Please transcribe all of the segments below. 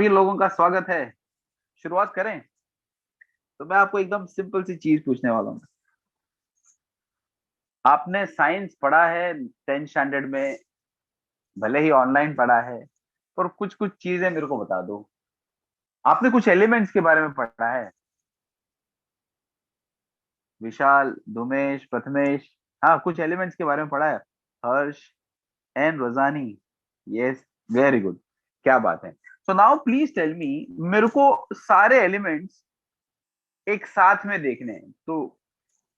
सभी लोगों का स्वागत है। शुरुआत करें। तो मैं आपको एकदम सिंपल सी चीज पूछने वाला हूँ। आपने साइंस पढ़ा है 10th स्टैंडर्ड में, भले ही ऑनलाइन पढ़ा है, पर कुछ कुछ चीजें मेरे को बता दो। आपने कुछ एलिमेंट्स के बारे में पढ़ा है? विशाल, धुमेश, प्रथमेश। हाँ, कुछ एलिमेंट्स के बारे में पढ़ा है। Harsh and Rojani. Yes, very good. क्या बात है। So now please tell me, मेरे को सारे एलिमेंट्स एक साथ में देखने हैं। तो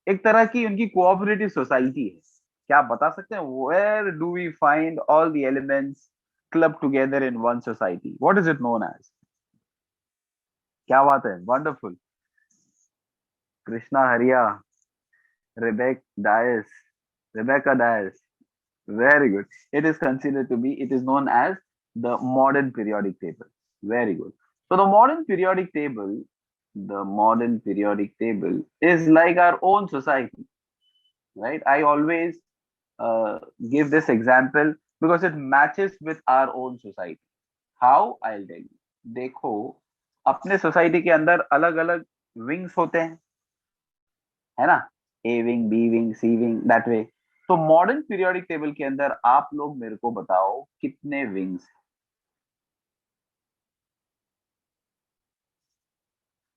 एक तरह की उनकी कोऑपरेटिव सोसाइटी है। क्या आप बता सकते हैं where do we find all the elements club together in one society? What is it known as? क्या बात है, wonderful. Krishna Hariya, Rebecca Dias, Rebecca Dias. Very good. It is considered to be, it is known as the modern periodic table. Very good. So the modern periodic table is like our own society, right? I always give this example because it matches with our own society. How? I'll tell you. देखो, अपने society के अंदर अलग अलग wings होते हैं, है ना? A wing, B wing, C wing, that way. तो मॉडर्न पीरियोडिक टेबल के अंदर आप लोग मेरे को बताओ कितने विंग्स?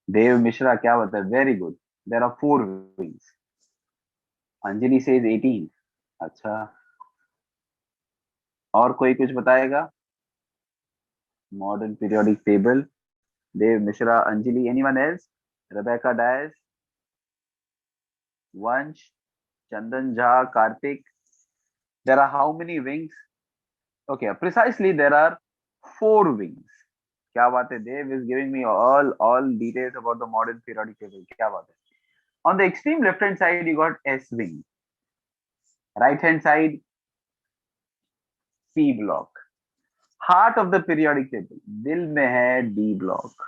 देव मिश्रा, क्या बता है? Very good. There are 4 wings. Anjali says 18। अच्छा, और कोई कुछ बताएगा? Modern periodic table, Dev Mishra, Anjali, anyone else? Rebecca Dias, Vansh, Chandan Jha, Kartik. There are how many wings? Okay, precisely there are 4 wings. क्या बात है, Dev is giving me all details about the modern periodic table. क्या बात है। On the extreme left hand side you got S wing, right hand side P block, heart of the periodic table, दिल में है D block,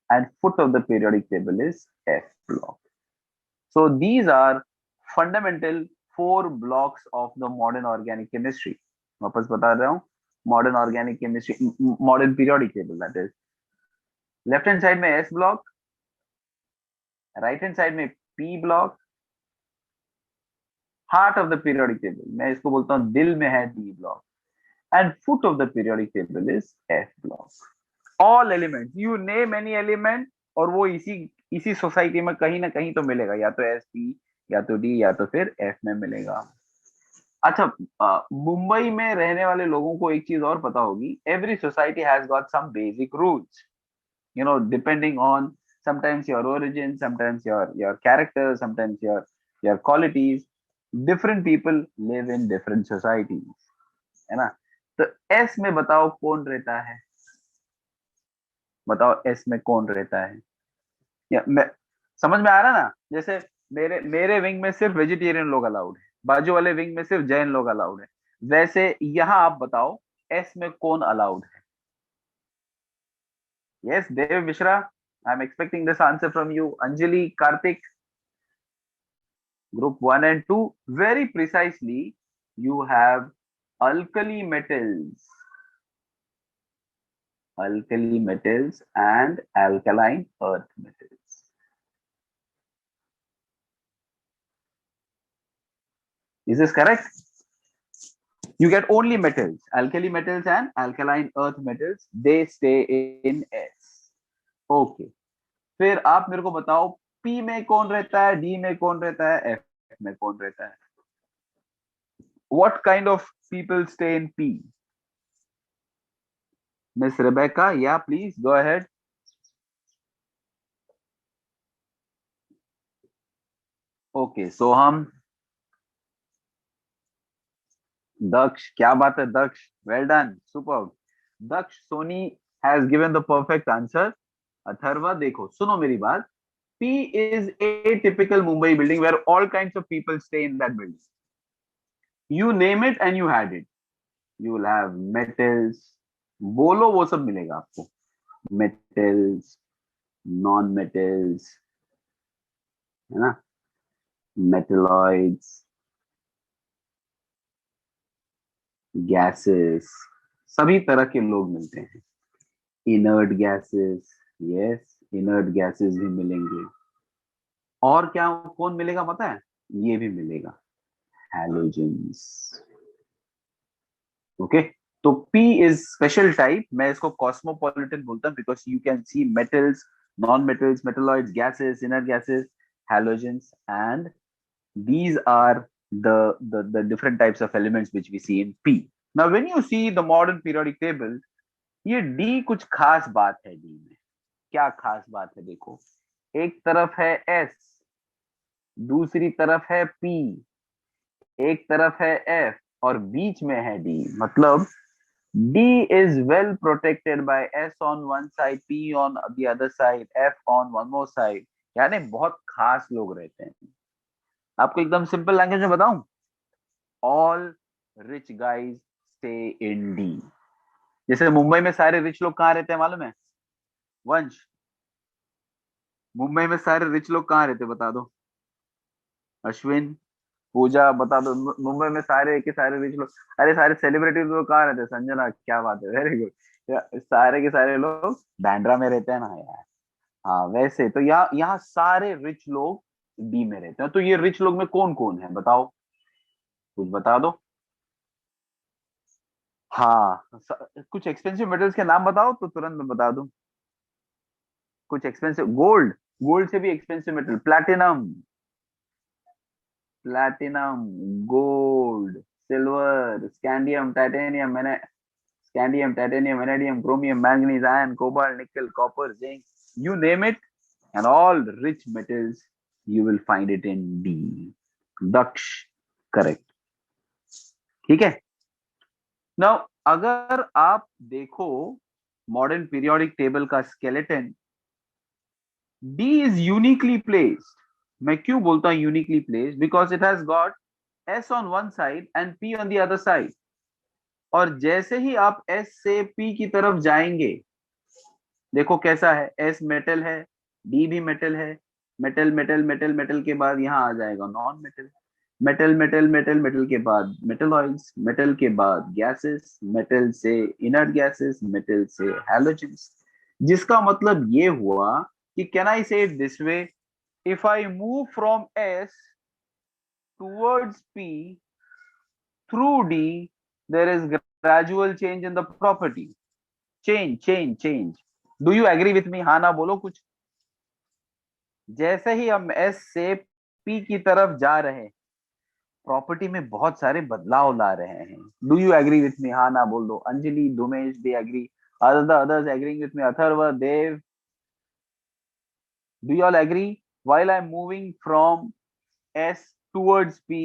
and foot of the periodic table is F block. So these are fundamental 4 blocks of the modern organic chemistry. वापस बता रहा हूँ, modern organic chemistry, modern periodic table, that is. Left hand side में S block, right hand side में P block, heart of the periodic table, मैं इसको बोलता हूँ दिल में है D block, and foot of the periodic table is F block. All element, you name any element, और वो इसी इसी सोसाइटी में कहीं ना कहीं तो मिलेगा, या तो एस पी, या तो डी, या तो फिर एफ में मिलेगा। अच्छा, मुंबई में रहने वाले लोगों को एक चीज और पता होगी, every society has got some basic rules, depending on sometimes your origin, sometimes your character, sometimes your qualities. Different people live in different societies, है ना? तो एस में बताओ कौन रहता है? बताओ एस में कौन रहता है? या मैं, समझ में आ रहा ना? जैसे मेरे मेरे विंग में सिर्फ वेजिटेरियन लोग अलाउड है, बाजू वाले विंग में सिर्फ जैन लोग अलाउड है। वैसे यहाँ आप बताओ एस में कौन अलाउड है? Yes, Dev Mishra, I am expecting this answer from you. Anjali, Kartik, group 1 and 2. Very precisely, you have alkali metals, alkali metals and alkaline earth metals. Is this correct? You get only metals, alkali metals and alkaline earth metals. They stay in S. Okay. फिर आप मेरे को बताओ P में कौन रहता है, D में कौन रहता है, F में कौन रहता है? What kind of people stay in P? Miss Rebecca, yeah, please go ahead. Okay, so हम दक्ष, क्या बात है Daksh, well done, super. Daksh Soni has given the perfect answer. Atharva, देखो सुनो मेरी बात, P is a typical Mumbai building where all kinds of people stay in that building. You name it and you had it. You will have metals, बोलो वो सब मिलेगा आपको, metals, non metals, है ना, metalloids, gases, सभी तरह के लोग मिलते हैं। Inert gases, yes inert gases भी मिलेंगे। और क्या कौन मिलेगा पता है? ये भी मिलेगा, हैलोजेंस। ओके, तो P इज स्पेशल टाइप, मैं इसको कॉस्मोपॉलिटन बोलता हूँ because you can see metals, non metals, metalloids, gases, inert gases, halogens, and these are the different types of elements which we see in P. Now when you see the modern periodic table, ये D कुछ खास बात है। D में क्या खास बात है? देखो, एक तरफ है S, दूसरी तरफ है P, एक तरफ है F, और बीच में है D। मतलब D is well protected by S on one side, P on the other side, F on one more side। यानी बहुत खास लोग रहते हैं। आपको एकदम सिंपल लैंग्वेज में बताऊं, all rich guys stay in D. जैसे मुंबई में सारे रिच लोग कहाँ रहते हैं मालूम है? वंश, मुंबई में सारे रिच लोग कहाँ रहते हैं बता दो। अश्विन, पूजा, बता दो। मुंबई में सारे के सारे रिच लोग, अरे सारे सेलिब्रिटी लोग कहाँ रहते हैं? संजना, क्या बात है, वेरी गुड। सारे के सारे लोग बैंड्रा में रहते हैं ना यार। हाँ, वैसे तो यहाँ यहाँ सारे रिच लोग डी में रहते हैं। तो ये रिच लोग में कौन कौन है बताओ, कुछ बता दो। हाँ, कुछ एक्सपेंसिव मेटल्स के नाम बताओ तो तुरंत मैं बता दूं। कुछ एक्सपेंसिव, गोल्ड, गोल्ड से भी expensive metal, platinum, platinum, gold, silver, scandium, titanium, मैंने scandium, titanium, vanadium, chromium, manganese, iron, cobalt, nickel, copper, zinc, you name it, and all rich metals you will find it in D. Daksh, correct. ठीक है। Now अगर आप देखो modern periodic table का skeleton, D is uniquely placed. मैं क्यों बोलता हूं uniquely placed? Because it has got S on one side and P on the other side. और जैसे ही आप एस से पी की तरफ जाएंगे, देखो कैसा है, एस मेटल है, डी भी मेटल है, मेटल मेटल मेटल मेटल के बाद यहां आ जाएगा non metal, metal metal metal metal के बाद मेटलॉइड्स, मेटल के बाद गैसेस, मेटल से इनर्ट गैसेस, मेटल से हैलोजेंस। जिसका मतलब ये हुआ कि कैन आई से it this way, if I move from S towards P through D, there is gradual change in the property. Change. Do you agree with me? हाँ ना बोलो कुछ। जैसे ही हम S से P की तरफ जा रहे हैं, प्रॉपर्टी में बहुत सारे बदलाव ला रहे हैं। Do you agree with me? हाँ ना बोल दो। Anjali, Dumesh, they agree. Are the others agreeing with me? Atharva, Dev, do you all agree? While I'm moving from S towards P,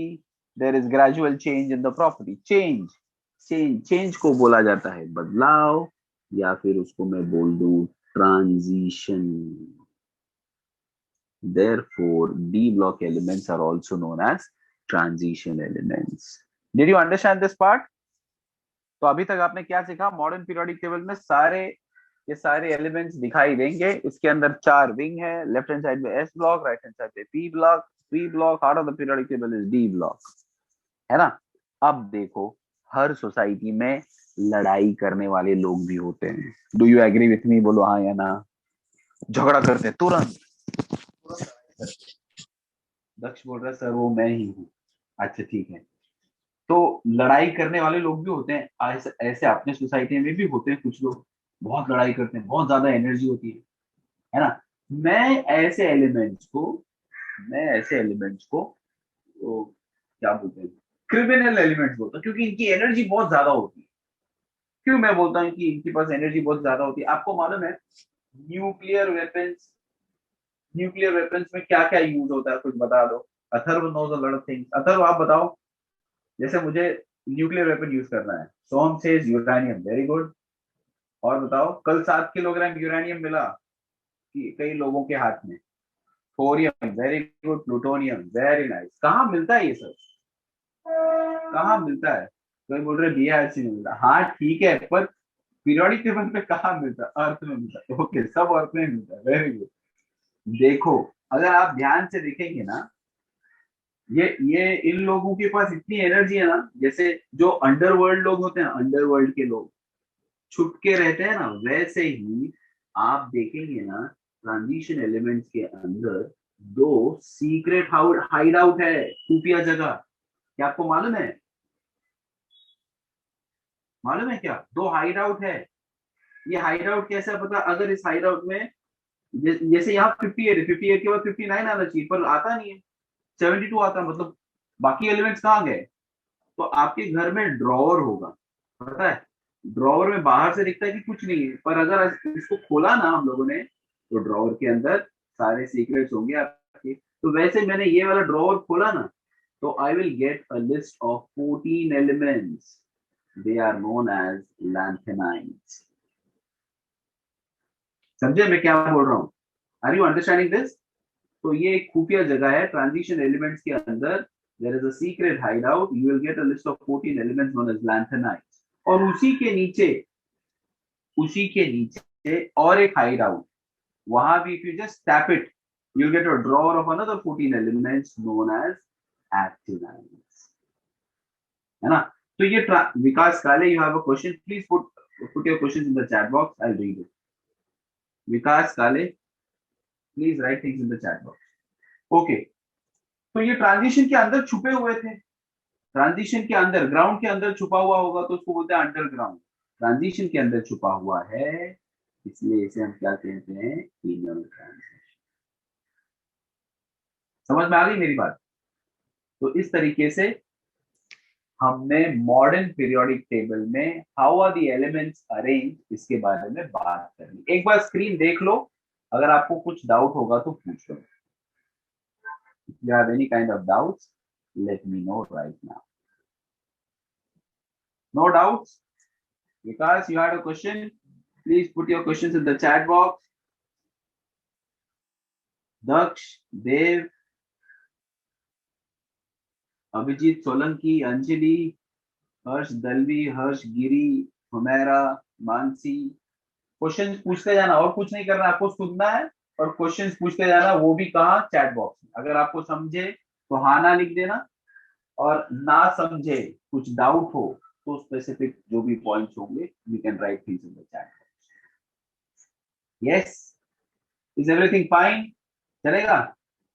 there is gradual change in the property. Change को बोला जाता है बदलाव, या फिर उसको मैं बोल दूं transition. Therefore, D block elements are also known as transition elements. Did you understand this part? तो अभी तक आपने क्या सीखा? मॉडर्न पीरियोडिक टेबल में सारे ये सारे एलिमेंट्स दिखाई देंगे। इसके अंदर 4 विंग है, लेफ्ट हैंड साइड में S block, right hand side पे P block, heart of the periodic table is D block, है ना। अब देखो, हर सोसाइटी में लड़ाई करने वाले लोग भी होते हैं। Do you agree with me? बोलो हाँ या ना। झगड़ा करते हैं तुरंत। दक्ष बोल रहा है सर वो मैं ही हूँ। अच्छा ठीक है। तो लड़ाई करने वाले लोग भी होते हैं, ऐसे ऐसे अपने सोसाइटी में भी होते हैं कुछ लोग, बहुत लड़ाई करते हैं, बहुत ज्यादा एनर्जी होती है ना। मैं ऐसे एलिमेंट्स को मैं ऐसे एलिमेंट्स को तो क्या बोलते हैं, क्रिमिनल एलिमेंट्स बोलता हूँ, क्योंकि इनकी एनर्जी बहुत ज्यादा होती है। क्यों मैं बोलता हूँ कि इनके पास एनर्जी बहुत ज्यादा होती है? आपको मालूम है न्यूक्लियर वेपन्स न्यूक्लियर वेपन्स में क्या क्या यूज होता है? कुछ बता दो। Atharva knows a lot of things. Atharva आप बताओ। जैसे मुझे न्यूक्लियर वेपन यूज करना है, Som says uranium, very good. और बताओ, कल 7 किलोग्राम यूरेनियम मिला कि कई लोगों के हाथ में। Thorium, very good. Plutonium, very nice. कहाँ मिलता है ये सब? कहाँ मिलता है? कोई बोल रहे बीआरसी में मिलता, हाँ ठीक है, पर पीरियोडिक टेबल पे कहाँ मिलता है? अर्थ में मिलता है। ओके, सब अर्थ में मिलता है, वेरी गुड। देखो, अगर आप ध्यान से देखेंगे ना, ये इन लोगों के पास इतनी एनर्जी है ना, जैसे जो अंडरवर्ल्ड लोग होते हैं, अंडरवर्ल्ड के लोग, छुप के रहते हैं ना, वैसे ही आप देखेंगे ना ट्रांजिशन एलिमेंट्स के अंदर दो सीक्रेट हाइड आउट है, खुफिया जगह। क्या आपको मालूम है? मालूम है क्या? दो हाइड आउट है। ये हाइड आउट कैसा पता? अगर इस हाइड आउट में जैसे यहाँ 58 है, 58 के बाद 59 आना चाहिए, पर आता नहीं है, 72 आता, मतलब बाकी एलिमेंट्स कहाँ गए? तो आपके घर में ड्रॉवर होगा, पता है? ड्रॉवर में बाहर से दिखता है कि कुछ नहीं है, पर अगर इसको खोला ना हम लोगों ने, तो ड्रॉवर के अंदर सारे सीक्रेट्स होंगे आपके। तो वैसे मैंने ये वाला ड्रॉवर खोला ना, तो I will get a list of 14 elements. They are known as lanthanides. समझे मैं क्या बोल रहा हूँ? Are you understanding this? तो ये एक खुफिया जगह है ट्रांजिशन एलिमेंट्स के अंदर। There is a secret hideout, you will get a list of 14 elements known as lanthanides. और उसी के नीचे और एक हाइडआउट, वहां भी if you just tap it, you will get a drawer of another 14 elements known as actinides. है ना? तो ये Vikas Kale, you have a question, please put your questions in the chat box, I will read it. Vikas Kale, please right things in the chat box. Okay, तो ये transition के अंदर छुपे हुए थे। ट्रांजिशन के अंदर, ग्राउंड के अंदर छुपा हुआ होगा तो उसको बोलते हैं अंडरग्राउंड। ट्रांजिशन के अंदर छुपा हुआ है, इसलिए इसे हम क्या कहते हैं? Inner transition. समझ में आ गई मेरी बात? तो इस तरीके से हमने मॉडर्न पीरियोडिक टेबल में how are the elements arrange, इसके बारे में बात करनी। एक बार स्क्रीन देख लो, अगर आपको कुछ डाउट होगा तो पूछ लो। If you have any kind of doubts, let me know right now. No doubts? Vikas, you had a question? Please put your questions in the chat box. Daksh, Dev, Abhijeet Solanki, Anjali, Harsh Dalvi, Harsh Giri, Humaira, Mansi. Questions पूछते जाना, और कुछ नहीं करना, आपको सुनना है और क्वेश्चंस पूछते जाना, वो भी कहाँ? चैट बॉक्स में। अगर आपको समझे तो हाँ ना लिख देना, और ना समझे, कुछ डाउट हो, तो स्पेसिफिक जो भी पॉइंट्स होंगे, you can write things in the chat. Yes, is everything fine? चलेगा?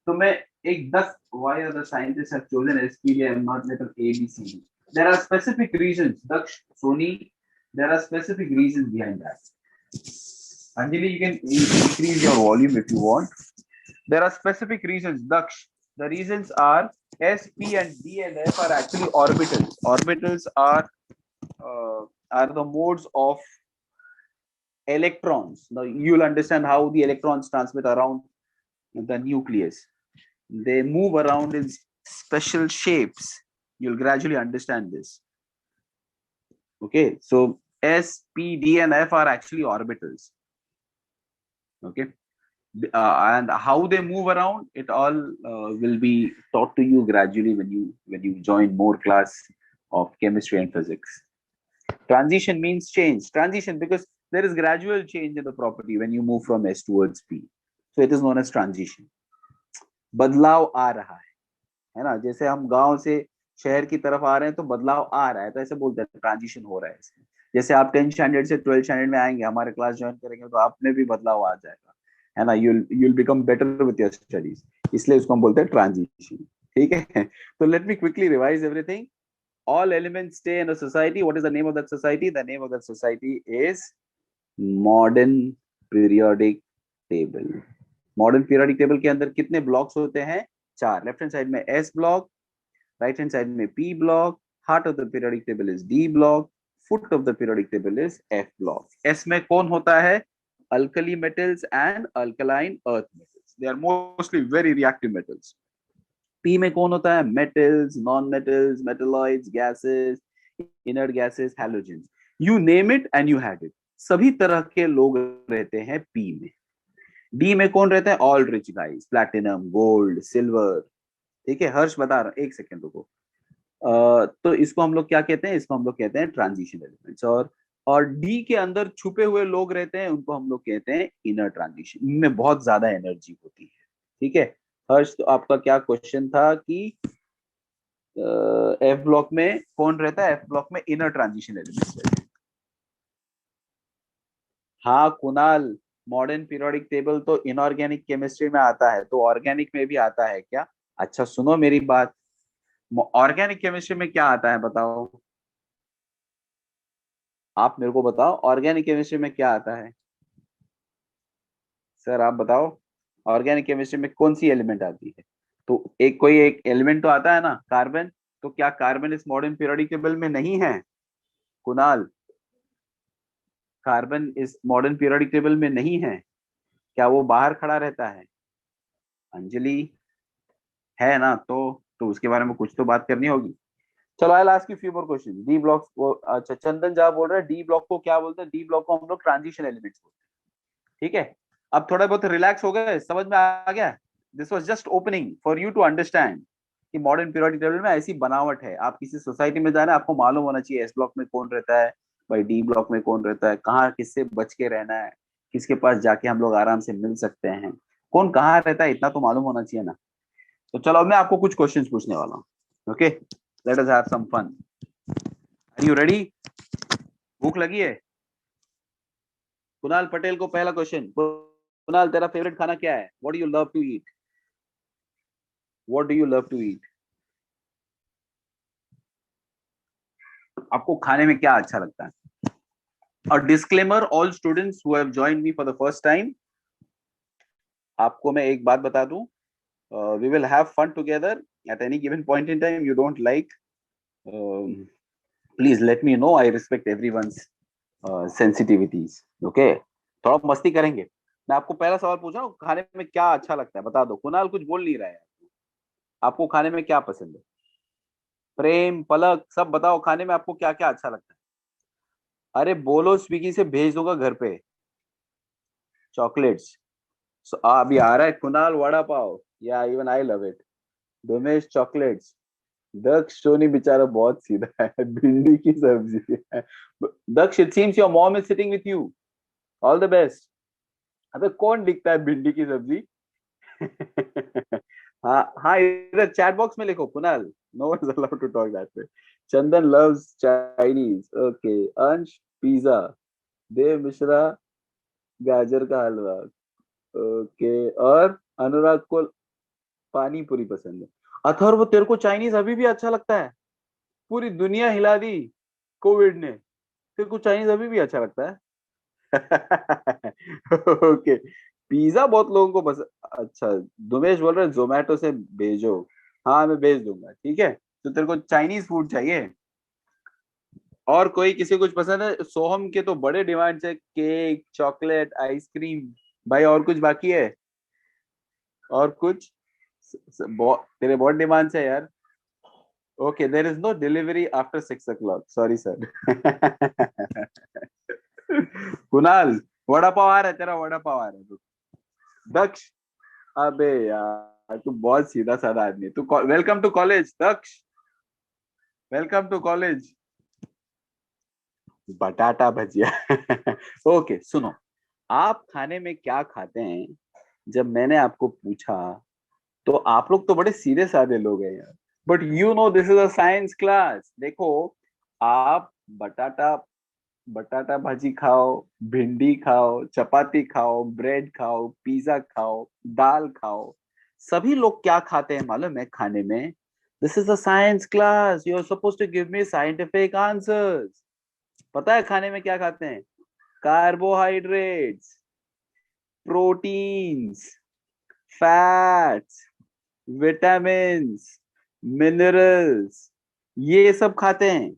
तो मैं एक 10 why are the scientists have chosen SPDA and not letter A, B, C, D? There are specific reasons. Daksh, Sony, there are specific reasons behind that. Anjali, you can increase your volume if you want. There are specific reasons, Daksh. The reasons are S, P, and D and F are actually orbitals. Orbitals are the modes of electrons. Now you'll understand how the electrons transmit around the nucleus. They move around in special shapes. You'll gradually understand this. Okay, so S, P, D, and F are actually orbitals. Okay, and how they move around, it all will be taught to you gradually when you join more class of chemistry and physics. Transition means change. Transition because there is gradual change in the property when you move from S towards P. So it is known as transition. बदलाव आ रहा है ना? जैसे हम गांव से शहर की तरफ आ रहे हैं तो बदलाव आ रहा है, तो ऐसे बोलते हैं ट्रांजिशन हो रहा है इसमें। जैसे आप 10th स्टैंडर्ड से 12th स्टैंडर्ड में आएंगे, हमारे क्लास ज्वाइन करेंगे, तो आप में भी बदलाव आ जाएगा, है ना? you'll become better with your studies, इसलिए उसको हम बोलते हैं ट्रांजिशन। ठीक है, तो let me quickly revise everything. All elements stay in a society. What is the name of that society? The name of that society is modern periodic table. Modern periodic table के अंदर कितने blocks होते हैं? 4। Left hand side में S block, right hand side में P block, heart of the periodic table is D block, foot of the periodic table is F block. S में कौन होता है? Alkali metals and alkaline earth metals, they are mostly very reactive metals. P में कौन होता है? Metals, non metals, metalloids, gases, inert gases, halogens, you name it and you have it. सभी तरह के लोग रहते हैं पी में। डी में कौन रहता है? All rich guys, platinum, gold, silver. ठीक है, हर्ष बता रहा, एक सेकेंड रुको। तो इसको हम लोग क्या कहते हैं? इसको हम लोग कहते हैं ट्रांजिशन एलिमेंट्स। और डी के अंदर छुपे हुए लोग रहते हैं, उनको हम लोग कहते हैं इनर ट्रांजिशन। इनमें बहुत ज्यादा एनर्जी होती है। ठीक है हर्ष, तो आपका क्या क्वेश्चन था कि एफ ब्लॉक में कौन रहता है? एफ ब्लॉक में इनर ट्रांजिशन एलिमेंट्स रहते हैं। हाँ कुणाल, मॉडर्न पीरियोडिक टेबल तो इनऑर्गेनिक केमिस्ट्री में आता है, तो ऑर्गेनिक में भी आता है क्या? अच्छा सुनो मेरी बात, ऑर्गेनिक केमिस्ट्री में क्या आता है बताओ, आप मेरे को बताओ ऑर्गेनिक केमिस्ट्री में क्या आता है। सर आप बताओ, ऑर्गेनिक केमिस्ट्री में कौन सी एलिमेंट आती है? तो एक कोई एक एलिमेंट तो आता है ना, कार्बन। तो क्या कार्बन इस मॉडर्न पीरियोडिक टेबल में नहीं है? कुणाल, कार्बन इस मॉडर्न पीरियोडिक टेबल में नहीं है, क्या वो बाहर खड़ा रहता है? अंजलि, है ना? तो उसके बारे में कुछ तो बात करनी होगी। चलो आई लास्ट की few more question. D block को, अच्छा चंदन जहाँ बोल रहा है डी ब्लॉक को क्या बोलते हैं? डी ब्लॉक को हम लोग ट्रांजिशन एलिमेंट्स बोलते हैं। ठीक है, अब थोड़ा बहुत रिलैक्स हो गए, समझ में आ गया? This was just opening for you to understand कि मॉडर्न पीरियोडिक टेबल में ऐसी बनावट है। आप किसी सोसाइटी में जाना, आपको मालूम होना चाहिए एस ब्लॉक में कौन रहता है, भाई डी ब्लॉक में कौन रहता है, कहाँ किससे बच के रहना है, किसके पास जाके हम लोग आराम से मिल सकते हैं, कौन कहाँ रहता है, इतना तो मालूम होना चाहिए ना। तो चलो अब मैं आपको कुछ क्वेश्चंस पूछने वाला हूँ। Okay, let us have some fun. Are you ready? भूख लगी है? कुणाल पटेल को पहला क्वेश्चन। कुणाल तेरा फेवरेट खाना क्या है? What do you love to eat? What do you love to eat? आपको खाने में क्या अच्छा लगता है? और disclaimer, all students who have joined me for the first time, आपको मैं एक बात बता दूं, we will have fun together at any given point in time. You don't like, please let me know, I respect everyone's sensitivities. Okay, थोड़ा मस्ती करेंगे। मैं आपको पहला सवाल पूछ रहा हूँ, खाने में क्या अच्छा लगता है बता दो। कुणाल कुछ बोल नहीं रहा है, आपको खाने में क्या पसंद है? प्रेम, पलक, सब बताओ खाने में आपको क्या क्या अच्छा लगता है? अरे बोलो, स्विगी से भेज दूंगा घर पे। चॉकलेट्स, अभी आ रहा है कुणाल वड़ा पाव, या even I love it. Domesh chocolates. Daksh Soni बेचारा बहुत सीधा है, भिंडी की सब्जी है। Daksh, it seems your mom is sitting with you, all the best. अबे कौन दिखता है भिंडी की सब्जी? हाँ हाँ, इधर चैट बॉक्स में लिखो Kunal, no one is allowed to talk that way. Chandan loves Chinese, okay. Ansh pizza, Dev Mishra गाजर का हलवा, ओके। और अनुराग को पानी पूरी पसंद है। अथर्व, तेरे को चाइनीज अभी भी अच्छा लगता है? पूरी दुनिया हिला दी कोविड ने, तेरे को चाइनीज अभी भी अच्छा लगता है? ओके, पिज्जा बहुत लोगों को पसंद। अच्छा, दुमेश बोल रहे जोमेटो से भेजो। हाँ मैं भेज दूंगा, ठीक है। तो तेरे को चाइनीज फूड चाहिए? और कोई किसी कुछ पसंद है? सोहम के तो बड़े डिमांड है, केक, चॉकलेट, आइसक्रीम। भाई और कुछ बाकी है? और कुछ? तेरे बहुत डिमांड्स है यार। Okay, there is no delivery after 6 o'clock, sorry sir. Kunal, vada pav आ रहा है तेरा, वड़ा पाव आ रहा है। दक्ष, अबे यार तू बहुत सीधा साधा आदमी है। तू welcome to college Daksh, welcome to college. बटाटा भजिया। ओके सुनो, आप खाने में क्या खाते हैं? जब मैंने आपको पूछा, तो आप लोग तो बड़े सीधे साधे लोग हैं यार, but you know this is a science class. देखो, आप बटाटा बटाटा भाजी खाओ, भिंडी खाओ, चपाती खाओ, ब्रेड खाओ, पिज्जा खाओ, दाल खाओ, सभी लोग क्या खाते हैं मालूम है खाने में? This is a science class, you are suppose to give me scientific answers. पता है खाने में क्या खाते हैं? Carbohydrates, proteins, fats, vitamins, minerals, ये सब खाते हैं।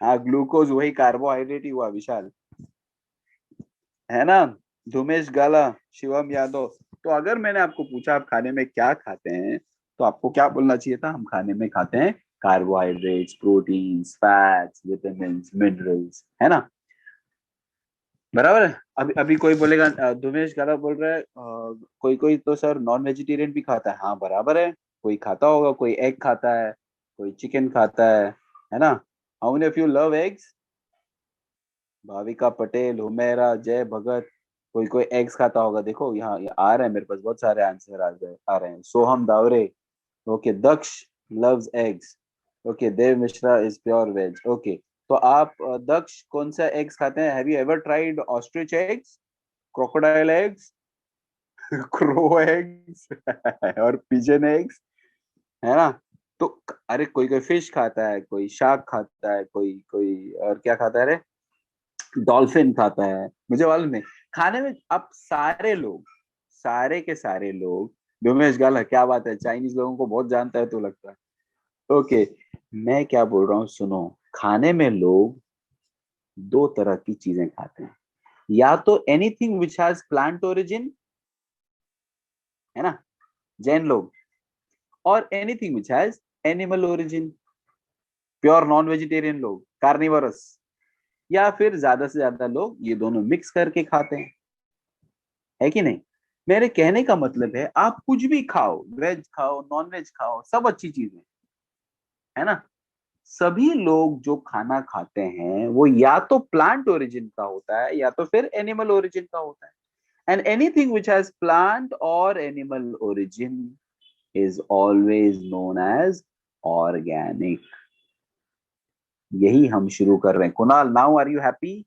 हाँ, ग्लूकोज वही कार्बोहाइड्रेट ही हुआ विशाल, है ना? धुमेश गाला, शिवम यादव। तो अगर मैंने आपको पूछा आप खाने में क्या खाते हैं, तो आपको क्या बोलना चाहिए था? हम खाने में खाते हैं carbohydrates, proteins, fats, vitamin, minerals, है ना? बराबर है। अभी अभी कोई बोलेगा, धुमेश गाला बोल रहा है, कोई कोई तो सर नॉन वेजिटेरियन भी खाता है। हाँ बराबर है, कोई खाता होगा, कोई एग खाता है, कोई चिकन खाता है ना? How many of you love eggs? Bhavika Patel, Humera, Jay Bhagat, कोई कोई एग्स खाता होगा। देखो यहाँ ये आ रहे हैं मेरे पास, बहुत सारे आंसर आ रहे हैं। Soham Daware, okay. Daksh loves eggs, okay. Dev Mishra is pure veg, okay. तो आप दक्ष कौन सा एग्स खाते हैं? Have you ever tried ostrich eggs, crocodile eggs, crow eggs और पिजन एग्स, है ना? तो अरे कोई कोई फिश खाता है, कोई शार्क खाता है, कोई कोई और क्या खाता है, अरे डॉल्फिन खाता है, मुझे मालूम नहीं। खाने में आप सारे लोग, सारे के सारे लोग, डोमेश गाला क्या बात है, चाइनीज लोगों को बहुत जानता है तो लगता है। ओके, मैं क्या बोल रहा हूँ सुनो। खाने में लोग दो तरह की चीजें खाते हैं, या तो anything which has plant origin, है ना, जैन लोग, और anything which has animal origin, pure non vegetarian लोग, कार्निवरस, या फिर ज्यादा से ज्यादा लोग ये दोनों मिक्स करके खाते हैं, है कि नहीं? मेरे कहने का मतलब है आप कुछ भी खाओ, वेज खाओ, नॉन वेज खाओ, सब अच्छी चीजें, है ना? सभी लोग जो खाना खाते हैं वो या तो प्लांट ओरिजिन का होता है या तो फिर एनिमल ओरिजिन का होता है। And anything which has plant और animal origin is always known as organic. यही हम शुरू कर रहे हैं Kunal. Now are you happy?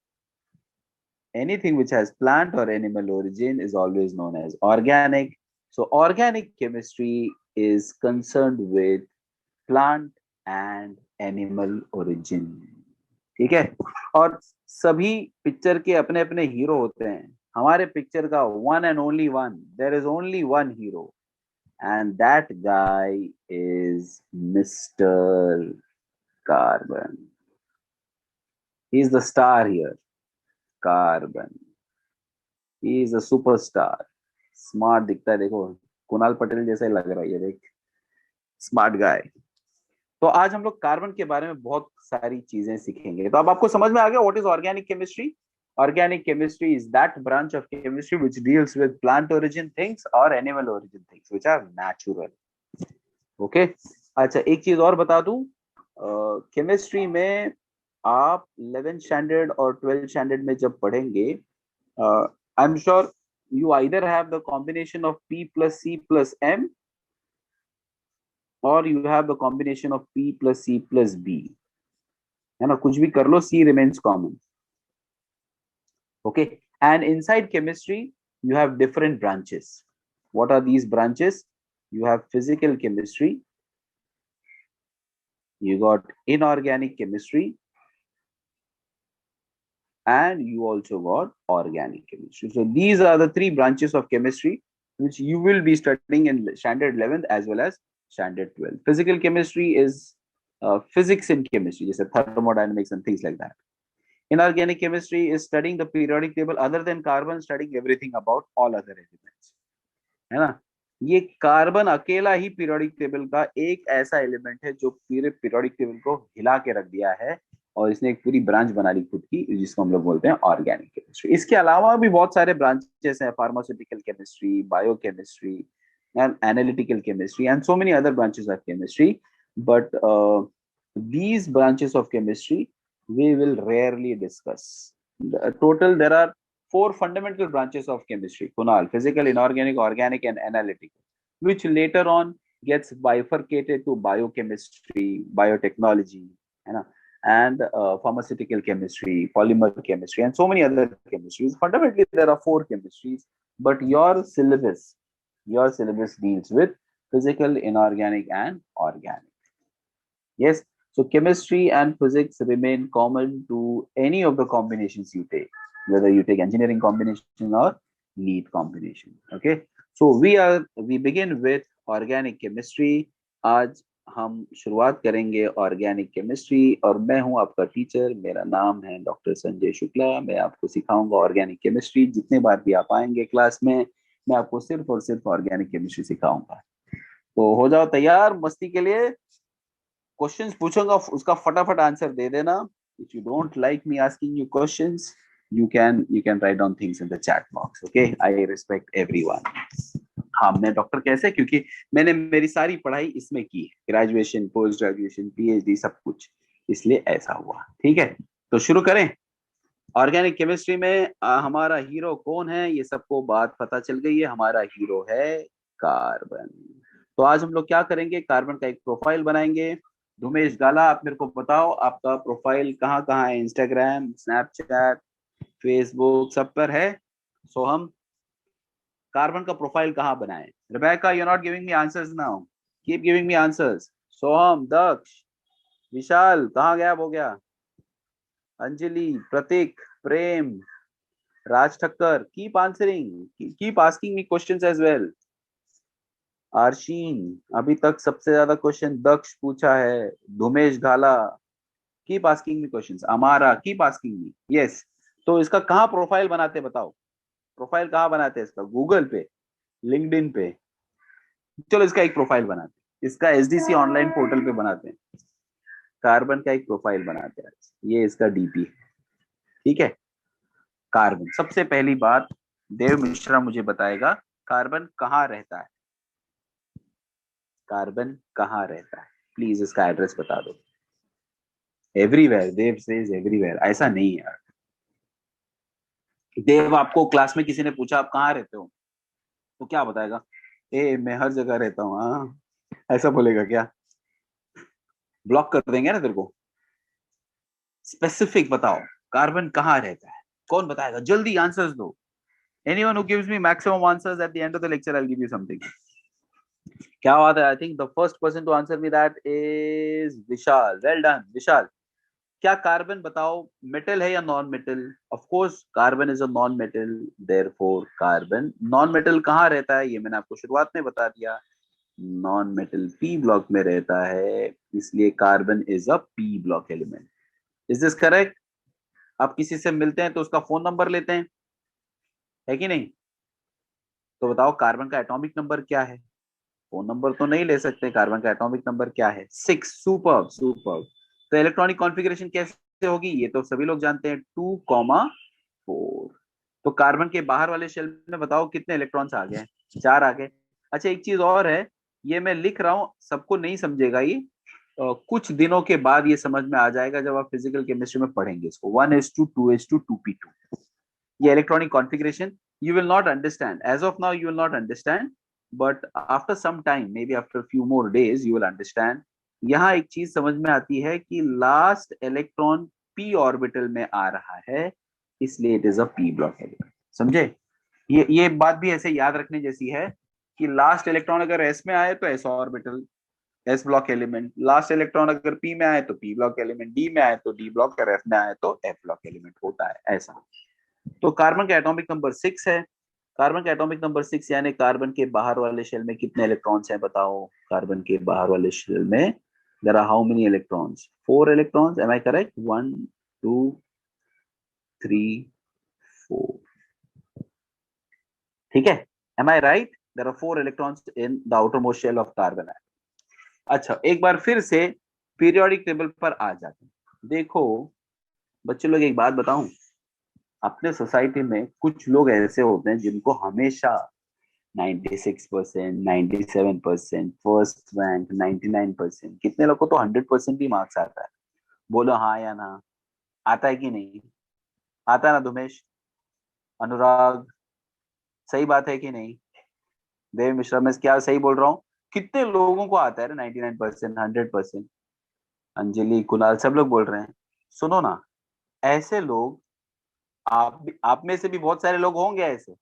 Anything which has plant or animal origin is always known as organic. So organic chemistry is concerned with plant and animal origin. ठीक है? और सभी पिक्चर के अपने अपने हीरो होते हैं। हमारे पिक्चर का one and only one, there is only one hero, and that guy is mister carbon. He is the star here, carbon. He is a superstar. Smart दिखता है, देखो कुणाल पटेल जैसा ही लग रहा है ये, देख, स्मार्ट गाय। तो आज हम लोग कार्बन के बारे में बहुत सारी चीजें सीखेंगे। तो अब आपको समझ में आ गया what is organic chemistry? Organic chemistry is that branch of chemistry which deals with plant origin things or animal origin things which are natural. Okay अच्छा, एक चीज और बता दूं, केमिस्ट्री में आप 11th स्टैंडर्ड और 12th स्टैंडर्ड में जब पढ़ेंगे, I am sure you either have the combination of P plus C plus M, or you have the combination of P plus C plus B, है ना? कुछ भी कर लो, C remains common. Okay, and inside chemistry you have different branches. What are these branches? You have physical chemistry, you got inorganic chemistry, and you also got organic chemistry. So these are the three branches of chemistry which you will be studying in standard 11th as well as standard 12th. Physical chemistry is physics in chemistry, just thermodynamics and things like that. Inorganic chemistry is studying the periodic table other than carbon, studying everything about all other elements, है ना? ये carbon अकेला ही periodic table का एक ऐसा element है जो पूरे पीरियोडिक टेबल को हिला के रख दिया है, और इसने एक पूरी ब्रांच बना ली खुद की, जिसको हम लोग बोलते हैं ऑर्गेनिक केमिस्ट्री। इसके अलावा भी बहुत सारे ब्रांचेस हैं, pharmaceutical chemistry, biochemistry and analytical chemistry and so many other branches of chemistry, but these branches of chemistry we will rarely discuss. Total there are four fundamental branches of chemistry, Kunal: physical, inorganic, organic, and analytical, which later on gets bifurcated to biochemistry, biotechnology, you know, and pharmaceutical chemistry, polymer chemistry, and so many other chemistries. Fundamentally, there are four chemistries, but your syllabus deals with physical, inorganic, and organic. Yes, so chemistry and physics remain common to any of the combinations you take, whether you take engineering combination or NEET combination. Okay, so we begin with organic chemistry. आज हम शुरुआत करेंगे organic chemistry, और मैं हूं आपका teacher, मेरा नाम है डॉक्टर संजय शुक्ला। मैं आपको सिखाऊंगा ऑर्गेनिक केमिस्ट्री। जितने बार भी आप आएंगे क्लास में, मैं आपको सिर्फ और सिर्फ ऑर्गेनिक केमिस्ट्री सिखाऊंगा। तो हो जाओ तैयार मस्ती के लिए। क्वेश्चंस पूछूंगा, उसका फटाफट आंसर दे देना। If you don't like me asking you questions, you can write down things in the chat box. Okay, I respect everyone. हाँ, मैं डॉक्टर कैसे, क्योंकि मैंने मेरी सारी पढ़ाई इसमें की, ग्रेजुएशन, पोस्ट ग्रेजुएशन, पीएचडी, सब कुछ, इसलिए ऐसा हुआ। ठीक है, तो शुरू करें। ऑर्गेनिक केमिस्ट्री में हमारा हीरो कौन है, ये सबको बात पता चल गई है। हमारा हीरो है कार्बन। तो आज हम लोग क्या करेंगे, कार्बन का एक प्रोफाइल बनाएंगे। धुमेश गाला, आप मेरे को बताओ आपका प्रोफाइल कहाँ कहाँ है? इंस्टाग्राम, स्नैपचैट, फेसबुक, सब पर है? सो हम कार्बन का प्रोफाइल कहाँ बनाए? Rebecca, you not giving me answers now, keep giving me answers. Soham, Daksh, Vishal कहाँ गायब हो गया? Anjali, Prateek, Prem, Raj Thakkar, keep answering, keep asking me questions as well. Arshin, अभी तक सबसे ज्यादा क्वेश्चन दक्ष पूछा है। धुमेश घाला, कीप आस्किंग मी क्वेश्चंस। अमारा, कीप आस्किंग मी। यस, तो इसका कहाँ प्रोफाइल बनाते बताओ? प्रोफाइल कहाँ बनाते हैं इसका? गूगल पे, लिंक्डइन पे? चलो इसका एक प्रोफाइल बनाते हैं, इसका एसडीसी ऑनलाइन पोर्टल पे बनाते हैं। कार्बन का एक प्रोफाइल बनाते हैं, ये इसका डीपी है। ठीक है, कार्बन, सबसे पहली बात देव मिश्रा मुझे बताएगा कार्बन कहाँ रहता है। कार्बन कहाँ रहता है, प्लीज इसका एड्रेस बता दो। एवरीवेयर, देव सेज एवरीवेयर, ऐसा नहीं है यार। देव, आपको क्लास में किसी ने पूछा आप कहाँ रहते हो, तो क्या बताएगा? मैं हर जगह रहता हूँ, हाँ, ऐसा बोलेगा क्या? ब्लॉक कर देंगे ना तेरे को। स्पेसिफिक बताओ, कार्बन कहाँ रहता है? कौन बताएगा? जल्दी आंसर्स दो। Anyone who gives me maximum answers at the end of the lecture, I will give you something. क्या बात है? I think the first person to answer me that is Vishal. Well done Vishal. क्या कार्बन बताओ metal है या non metal? Of course carbon is a non metal, therefore carbon non metal कहाँ रहता है? ये मैंने आपको शुरुआत में बता दिया, नॉन मेटल पी ब्लॉक में रहता है, इसलिए carbon is a P block element. Is this correct? आप किसी से मिलते हैं तो उसका फोन नंबर लेते हैं, है कि नहीं? तो बताओ कार्बन का एटॉमिक नंबर क्या है? फोन नंबर तो नहीं ले सकते, कार्बन का एटॉमिक नंबर क्या है? 6। Superb superb. तो इलेक्ट्रॉनिक कॉन्फ़िगरेशन कैसे होगी ये तो सभी लोग जानते हैं, 2,4। तो कार्बन के बाहर वाले शेल में बताओ कितने इलेक्ट्रॉन्स आ गए? 4 आ गए। अच्छा, एक चीज और है, ये मैं लिख रहा हूँ, सबको नहीं समझेगा ये, कुछ दिनों के बाद ये समझ में आ जाएगा जब आप फिजिकल केमिस्ट्री में पढ़ेंगे इसको। 1s2 2s2 2p2, ये electronic configuration you will not understand as of now, you will not understand, but after some time, maybe after a few more days, you will understand। यहाँ एक चीज समझ में आती है कि लास्ट इलेक्ट्रॉन p ऑर्बिटल में आ रहा है, इसलिए it is a p block element. समझे? ये बात भी ऐसे याद रखने जैसी है कि लास्ट इलेक्ट्रॉन अगर s में आए तो s orbital, s block element. Last electron अगर p में आए तो p ब्लॉक एलिमेंट, d में आए तो d ब्लॉक, और f में आए तो f ब्लॉक एलिमेंट होता है, ऐसा। तो कार्बन का एटॉमिक नंबर 6 है। कार्बन का एटॉमिक नंबर 6 यानी कार्बन के बाहर वाले शेल में कितने इलेक्ट्रॉन्स हैं बताओ? कार्बन के बाहर वाले शेल में there are how many electrons? 4 electrons. Am I correct? 1 2 3 4। ठीक है, am I right? There are 4 electrons in the outermost shell of carbon. अच्छा, एक बार फिर से पीरियोडिक टेबल पर आ जाते हैं। देखो बच्चे लोग, एक बात बताऊं, अपने सोसाइटी में कुछ लोग ऐसे होते हैं जिनको हमेशा 96%, 97%, फर्स्ट रैंक 99%, कितने लोग को तो 100% भी मार्क्स आता है। बोलो हाँ या ना? आता है कि नहीं? आता है ना धुमेश, अनुराग? सही बात है कि नहीं? देव मिश्रा, मैं क्या सही बोल रहा हूँ? कितने लोगों को आता है 99%, 100%? अंजलि, कुणाल, सब लोग बोल रहे हैं। सुनो ना, ऐसे लोग, आप में से भी बहुत सारे लोग होंगे ऐसे,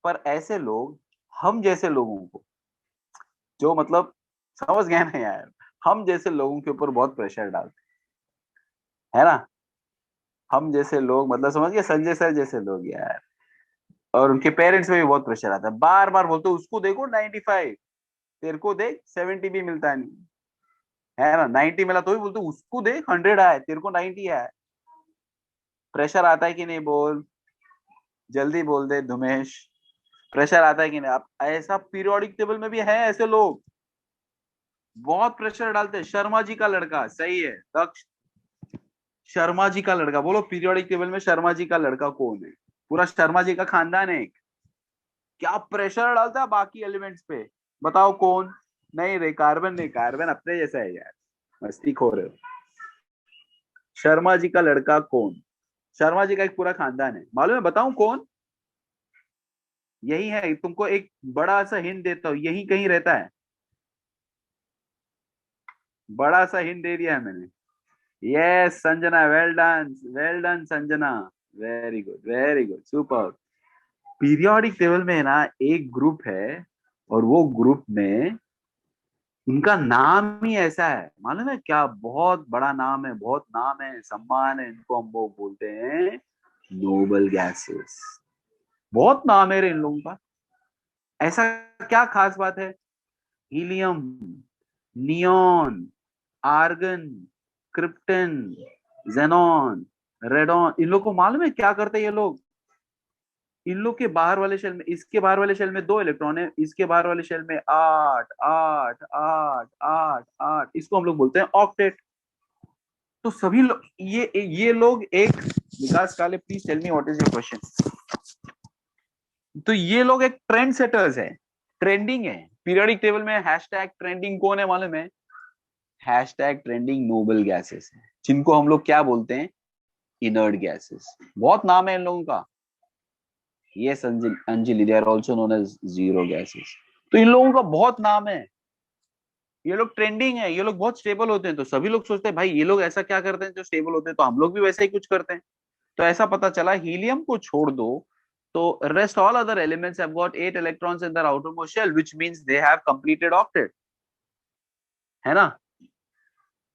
पर ऐसे लोग हम जैसे लोगों को, जो मतलब, समझ गए ना यार, हम जैसे लोगों के ऊपर बहुत प्रेशर डालते हैं, है ना? हम जैसे लोग मतलब समझ गए, संजय सर जैसे लोग यार। और उनके पेरेंट्स में भी बहुत प्रेशर आता है, बार बार बोलते उसको देखो 95, तेरे को देख 70 भी मिलता नहीं, है ना? 90 मिला तो भी बोलते उसको देख 100 आया, तेरे को 90 आया। प्रेशर आता है कि नहीं बोल? जल्दी बोल दे धुमेश, प्रेशर आता है कि नहीं? आप ऐसा पीरियोडिक टेबल में भी है ऐसे लोग, बहुत प्रेशर डालते हैं। शर्मा जी का लड़का, सही है दक्ष, शर्मा जी का लड़का। बोलो पीरियोडिक टेबल में शर्मा जी का लड़का कौन है? पूरा शर्मा जी का खानदान है एक। क्या प्रेशर डालता है बाकी एलिमेंट्स पे, बताओ कौन? नहीं रे, कार्बन नहीं, कार्बन अपने जैसा है यार, मस्ती खो रहे हो। शर्मा जी का लड़का कौन? शर्मा जी का एक पूरा खानदान है, मालूम है? बताऊं कौन? यही है, तुमको एक बड़ा सा हिंट देता हूँ, यही कहीं रहता है। बड़ा सा हिंट दे दिया है मैंने। Yes Sanjana, well done Sanjana, very good super. Periodic table में ना एक ग्रुप है, और वो ग्रुप में इनका नाम ही ऐसा है, मालूम है क्या? बहुत बड़ा नाम है, बहुत नाम है, सम्मान है, इनको हम लोग बोलते हैं नोबल गैसेस। बहुत नाम है रे इन लोगों का। ऐसा क्या खास बात है? Helium, neon, argon, krypton, xenon, radon, इन लोग को मालूम है क्या करते हैं ये लोग? इन लोग के बाहर वाले शेल में, इसके बाहर वाले शेल में 2 इलेक्ट्रॉन है, इसके बाहर वाले शेल में 8 8 8 8 8, इसको हम लोग बोलते हैं ऑक्टेट। तो सभी लोग ये लोग एक, Vikas Kale please tell me what is your question. तो ये लोग एक ट्रेंड सेटर्स है, ट्रेंडिंग है पीरियोडिक टेबल में। हैशटैग ट्रेंडिंग कौन है मालूम है? हैशटैग ट्रेंडिंग नोबल गैसेस है, जिनको हम लोग क्या बोलते हैं? Inert gases. बहुत नाम है इन लोगों का। ये Anjali, they are also known as zero gases. तो इन लोगों का बहुत नाम है। ये लोग ट्रेंडिंग है, ये लोग बहुत स्टेबल होते हैं, तो सभी लोग सोचते हैं भाई ये लोग ऐसा क्या करते हैं जो स्टेबल होते हैं, तो हम लोग भी वैसे ही कुछ करते हैं। तो ऐसा पता चला हीलियम को छोड़ दो तो rest all other elements have got 8 electrons in their outermost shell, which means they have completed octet, है ना?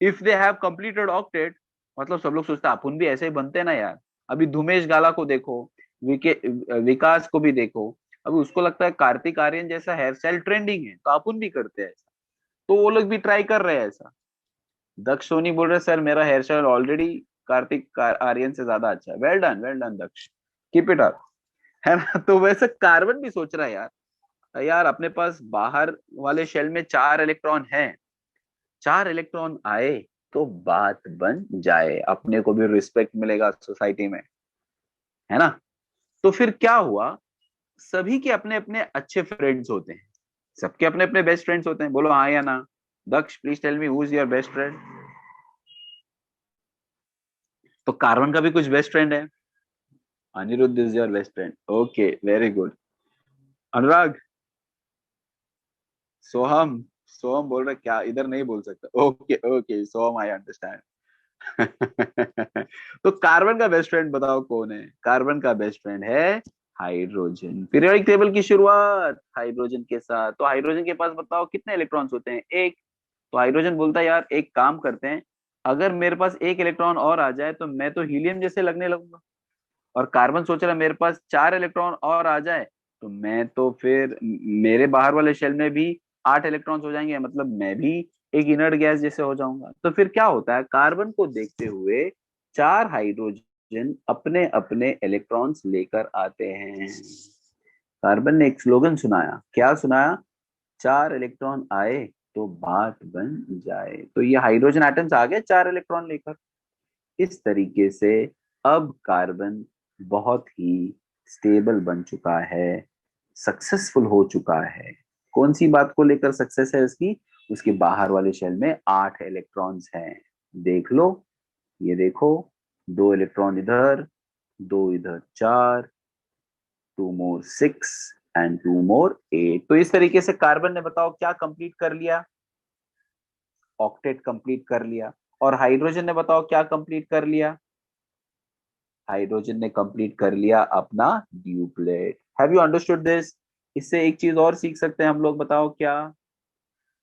If they have completed octet, मतलब सब लोग सोचते हैं अपन भी ऐसे ही बनते हैं ना यार। अभी धुमेश गाला को देखो, विकास को भी देखो, अभी उसको लगता है कार्तिक आर्यन जैसा हेयर स्टाइल ट्रेंडिंग है, तो अपन भी करते हैं ऐसा। तो वो लोग भी ट्राई कर रहे हैं ऐसा। दक्ष सोनी बोल रहे सर मेरा hair style already Kartik Aaryan से ज्यादा अच्छा है। Well done Daksh, keep it up, है ना? तो वैसे कार्बन भी सोच रहा है यार, यार अपने पास बाहर वाले शेल में 4 इलेक्ट्रॉन है, 4 इलेक्ट्रॉन आए तो बात बन जाए, अपने को भी रिस्पेक्ट मिलेगा सोसाइटी में, है ना? तो फिर क्या हुआ, सभी के अपने अपने अच्छे फ्रेंड्स होते हैं, सबके अपने अपने बेस्ट फ्रेंड्स होते हैं, बोलो हाँ या ना? Daksh please tell me who is your best friend. तो कार्बन का भी कुछ बेस्ट फ्रेंड है। Anirudh is your best friend, okay very good. Anurag, Soham, Soham बोल रहे क्या? इधर नहीं बोल सकता, okay okay Soham, I understand. तो कार्बन का बेस्ट फ्रेंड बताओ कौन है? कार्बन का बेस्ट फ्रेंड है हाइड्रोजन। पीरियोडिक टेबल की शुरुआत हाइड्रोजन के साथ। तो हाइड्रोजन के पास बताओ कितने इलेक्ट्रॉन्स होते हैं? एक। तो हाइड्रोजन बोलता है यार एक काम करते हैं, अगर मेरे पास एक इलेक्ट्रॉन और आ जाए तो मैं तो हीलियम जैसे लगने लगूंगा। और कार्बन सोच रहा है मेरे पास 4 इलेक्ट्रॉन और आ जाए तो मैं तो फिर मेरे बाहर वाले शेल में भी 8 इलेक्ट्रॉन्स हो जाएंगे, मतलब मैं भी एक इनर्ट गैस जैसे हो जाऊंगा। तो फिर क्या होता है, कार्बन को देखते हुए 4 हाइड्रोजन अपने अपने इलेक्ट्रॉन्स लेकर आते हैं। कार्बन ने एक स्लोगन सुनाया, क्या सुनाया? 4 इलेक्ट्रॉन आए तो बात बन जाए। तो ये हाइड्रोजन एटम्स आ गए 4 इलेक्ट्रॉन लेकर। इस तरीके से अब कार्बन बहुत ही स्टेबल बन चुका है, सक्सेसफुल हो चुका है। कौन सी बात को लेकर सक्सेस है उसकी? उसके बाहर वाले शेल में 8 इलेक्ट्रॉन्स हैं। देख लो, ये देखो, 2 इलेक्ट्रॉन इधर, 2 इधर, 4, 2 more 6 एंड 2 more 8। तो इस तरीके से कार्बन ने बताओ क्या कंप्लीट कर लिया? ऑक्टेट कंप्लीट कर लिया। और हाइड्रोजन ने बताओ क्या कंप्लीट कर लिया? हाइड्रोजन ने कंप्लीट कर लिया अपना duplet. Have you understood this? इससे एक चीज और सीख सकते हैं हम लोग, बताओ क्या?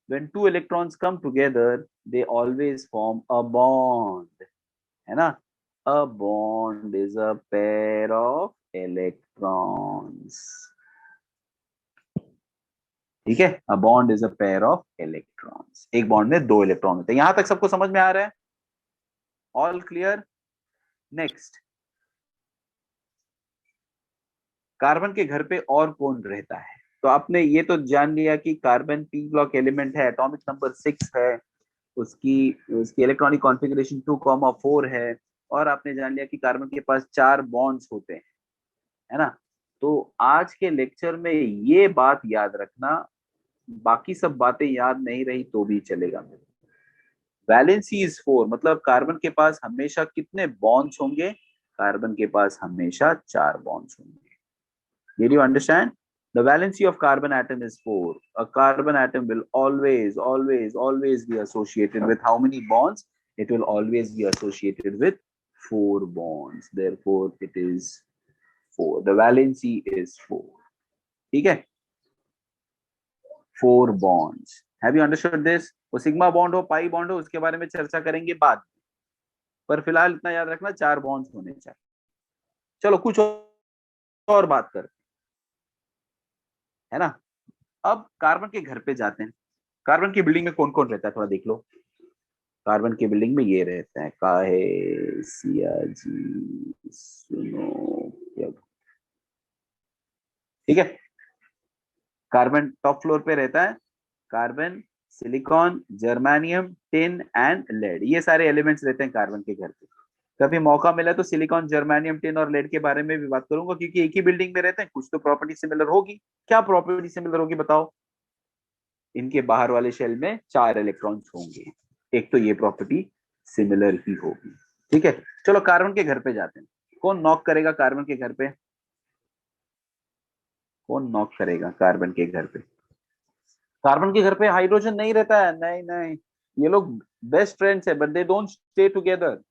when two electrons come together they always form a bond, है ना? A bond is a pair of electrons, ठीक है? A bond is a pair of electrons, एक बॉन्ड में 2 इलेक्ट्रॉन होते हैं। यहां तक सबको समझ में आ रहा है? All clear? नेक्स्ट, कार्बन के घर पे और कौन रहता है? तो आपने ये तो जान लिया कि कार्बन पी ब्लॉक एलिमेंट है, एटॉमिक नंबर 6 है, उसकी उसकी इलेक्ट्रॉनिक कॉन्फ़िगरेशन 2,4 है। और आपने जान लिया कि कार्बन के पास 4 बॉन्ड्स होते हैं, है ना? तो आज के लेक्चर में ये बात याद रखना, बाकी सब बातें याद नहीं रही तो भी चलेगा। वैलेंसी इज 4, मतलब कार्बन के पास हमेशा कितने बॉन्ड्स होंगे? कार्बन के पास हमेशा 4 बॉन्ड्स होंगे। Did you understand? The valency of carbon atom is 4. A carbon atom will always be associated with how many bonds? It will always be associated with 4 bonds. Therefore, it is 4. The valency is 4. ठीक है? 4 bonds. Have you understood this? वो sigma bond हो, pi bond हो, उसके बारे में चर्चा करेंगे बाद में, पर फिलहाल इतना याद रखना 4 बॉन्ड्स होने चाहिए. चलो कुछ और बात करते है ना. अब कार्बन के घर पे जाते हैं. कार्बन की बिल्डिंग में कौन कौन रहता है थोड़ा देख लो. कार्बन की बिल्डिंग में ये रहता है काहे, सियाजी, सुनो, ठीक है. कार्बन टॉप फ्लोर पे रहता है. Carbon, silicon, germanium, tin and lead, ये सारे एलिमेंट्स रहते हैं कार्बन के घर पे. कभी मौका मिला तो सिलिकॉन, जर्मानियम, टिन और लेड के बारे में भी बात करूंगा, क्योंकि एक ही बिल्डिंग में रहते हैं. कुछ तो प्रॉपर्टी सिमिलर होगी. क्या प्रॉपर्टी सिमिलर होगी बताओ. इनके बाहर वाले शेल में 4 इलेक्ट्रॉन्स होंगे. एक तो ये प्रॉपर्टी सिमिलर ही होगी. ठीक है. चलो कार्बन के घर पे जाते हैं. कौन नॉक करेगा कार्बन के घर पे? कौन नॉक करेगा कार्बन के घर पे? कार्बन के घर पे हाइड्रोजन नहीं रहता है. नहीं नहीं, ये लोग बेस्ट फ्रेंड्स है, but they don't stay together.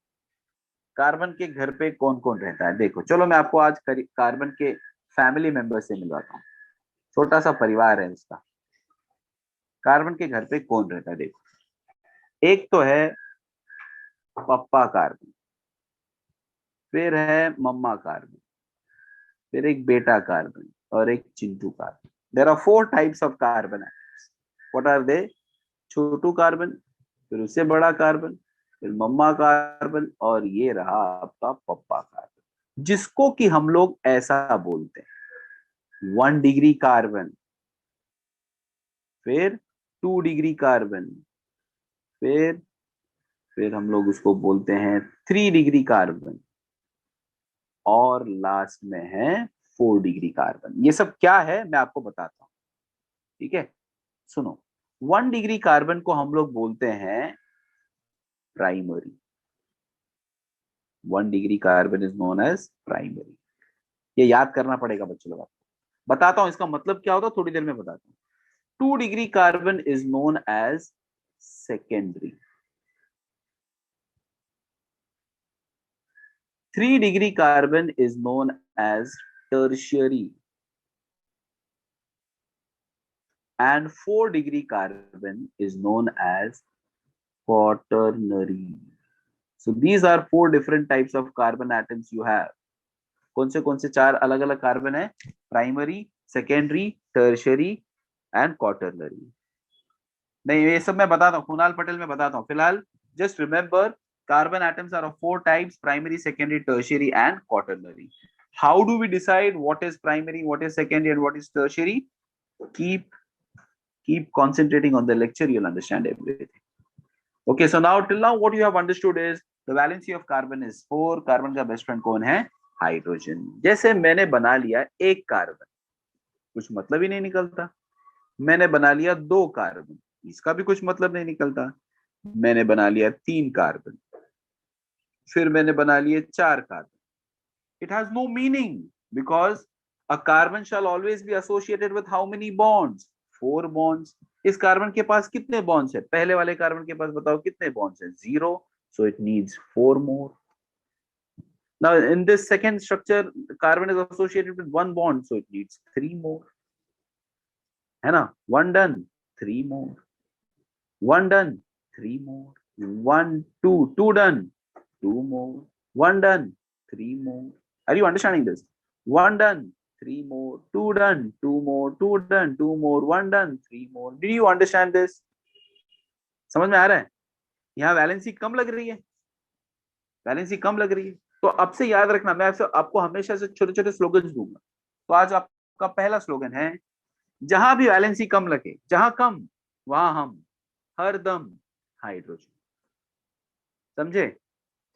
Carbon के घर पे कौन कौन रहता है देखो. चलो मैं आपको आज कार्बन के फैमिली मेंबर से मिलवाता हूँ. छोटा सा परिवार है उसका. कार्बन के घर पे कौन रहता है देखो. एक तो है पप्पा कार्बन, फिर है मम्मा कार्बन, फिर एक बेटा कार्बन और एक चिंटू carbon. There are 4 types of carbon. What are they? छोटू कार्बन, फिर उससे बड़ा कार्बन, फिर मम्मा कार्बन, और ये रहा आपका पप्पा कार्बन, जिसको कि हम लोग ऐसा बोलते हैं 1 डिग्री कार्बन, फिर 2 डिग्री कार्बन, फिर हम लोग उसको बोलते हैं 3 डिग्री कार्बन, और लास्ट में है 4 डिग्री कार्बन. ये सब क्या है मैं आपको बताता हूं. ठीक है. सुनो. 1 डिग्री कार्बन को हम लोग बोलते हैं primary. 1 degree carbon is known as primary. ये याद करना पड़ेगा बच्चों लोग. आपको बताता हूं इसका मतलब क्या होता है, थोड़ी देर में बताता हूं. 2 degree carbon is known as secondary. 3 degree carbon is known as tertiary, and 4 degree carbon is known as quaternary. So these are 4 different types of carbon atoms you have. कौन से 4 अलग अलग कार्बन है? Primary, secondary, tertiary and quaternary. नहीं, ये सब मैं बताता हूँ, कुणाल पटेल में बताता हूँ. फिलहाल just remember, carbon atoms are of 4 types: primary, secondary, tertiary and quaternary. How do we decide what is primary, what is secondary and what is tertiary? Keep concentrating on the lecture, you'll understand everything. Okay, so now till now what you have understood is the valency of carbon is 4. Carbon का best friend कौन है? Hydrogen. जैसे मैंने बना लिया एक carbon, कुछ मतलब ही नहीं निकलता. मैंने बना लिया 2 कार्बन, इसका भी कुछ मतलब नहीं निकलता. मैंने बना लिया 3 कार्बन, फिर मैंने बना लिए 4 carbon. It has no meaning because a carbon shall always be associated with how many bonds? 4 bonds. इस कार्बन के पास कितने बॉन्ड्स है? पहले वाले कार्बन के पास बताओ कितने बॉन्ड्स है? 0. So it needs 4 more. Now in this second structure, carbon is associated with 1 bond, so it needs 3 more. है ना? 1 done, 3 more. 1 done, 3 more. 1, 2, 2 done, 2 more. 1 done, 3 more. Are you understanding this? 1 done, 3 more. 2 done, 2 more. 2 done, 2 more. 1 done, 3 more. Did you understand this? समझ में आ रहा है? यहाँ valency कम लग रही है. वैलेंसी कम लग रही है. तो अब से याद रखना, मैं आपको हमेशा से छोटे छोटे स्लोगन दूंगा. तो आज आपका पहला स्लोगन है, जहां भी वैलेंसी कम लगे, जहां कम वहां हम हरदम हाइड्रोजन. समझे?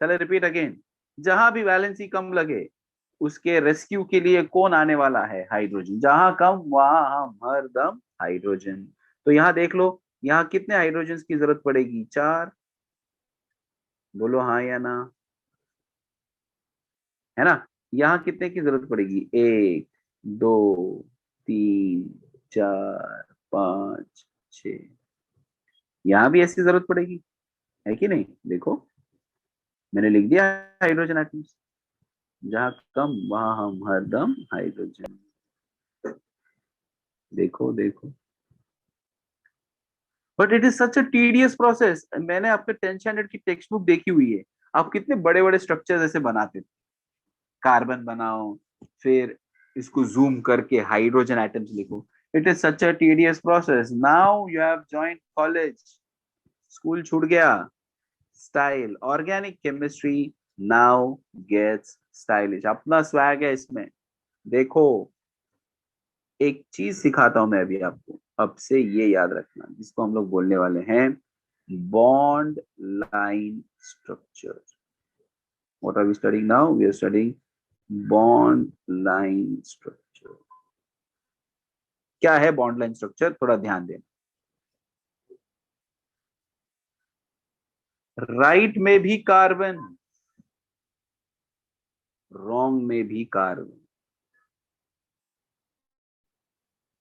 चले रिपीट अगेन. जहां भी वैलेंसी कम लगे, उसके रेस्क्यू के लिए कौन आने वाला है? हाइड्रोजन. जहां कम वहां हम हरदम हाइड्रोजन. तो यहाँ देख लो, यहाँ कितने हाइड्रोजन की जरूरत पड़ेगी? 4. बोलो हाँ या ना. है ना? यहाँ कितने की जरूरत पड़ेगी? 1, 2, 3 4 5 6, यहां भी ऐसी जरूरत पड़ेगी, है कि नहीं? देखो मैंने लिख दिया हाइड्रोजन एटम्स, जहां कम वहां हम हरदम हाइड्रोजन। देखो देखो, but it is such a tedious process. मैंने आपके 10th स्टैंडर्ड की टेक्स्ट बुक देखी हुई है, आप कितने बड़े बड़े स्ट्रक्चर ऐसे बनाते थे, कार्बन बनाओ, फिर इसको जूम करके हाइड्रोजन एटम्स लिखो। It is such a tedious process. Now you have joined college, school छूट गया, style, organic chemistry now gets stylish, अपना स्वैग है इसमें। देखो एक चीज सिखाता हूं मैं अभी आपको, अब से ये याद रखना, जिसको हम लोग बोलने वाले हैं bond line structure. What are we studying now? We are studying bond line structure. क्या है बॉन्ड लाइन स्ट्रक्चर, थोड़ा ध्यान देना। राइट में भी कार्बन, रॉन्ग में भी कार्बन,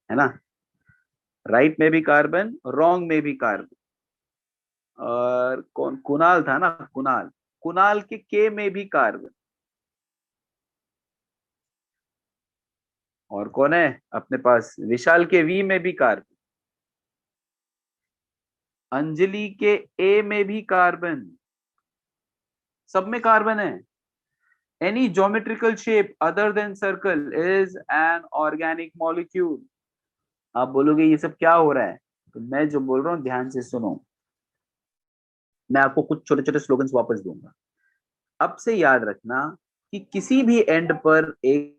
है ना? राइट में भी कार्बन, रॉन्ग में भी कार्बन। और कौन, कुणाल था ना, कुणाल, कुणाल के में भी कार्बन। और कौन है अपने पास? विशाल के वी में भी कार्बन। अंजलि के ए में भी कार्बन। सब में कार्बन है। Any geometrical shape other than circle is an organic molecule. आप बोलोगे ये सब क्या हो रहा है, तो मैं जो बोल रहा हूं ध्यान से सुनो। मैं आपको कुछ छोटे छोटे स्लोगन्स वापस दूंगा। अब से याद रखना कि किसी भी एंड पर एक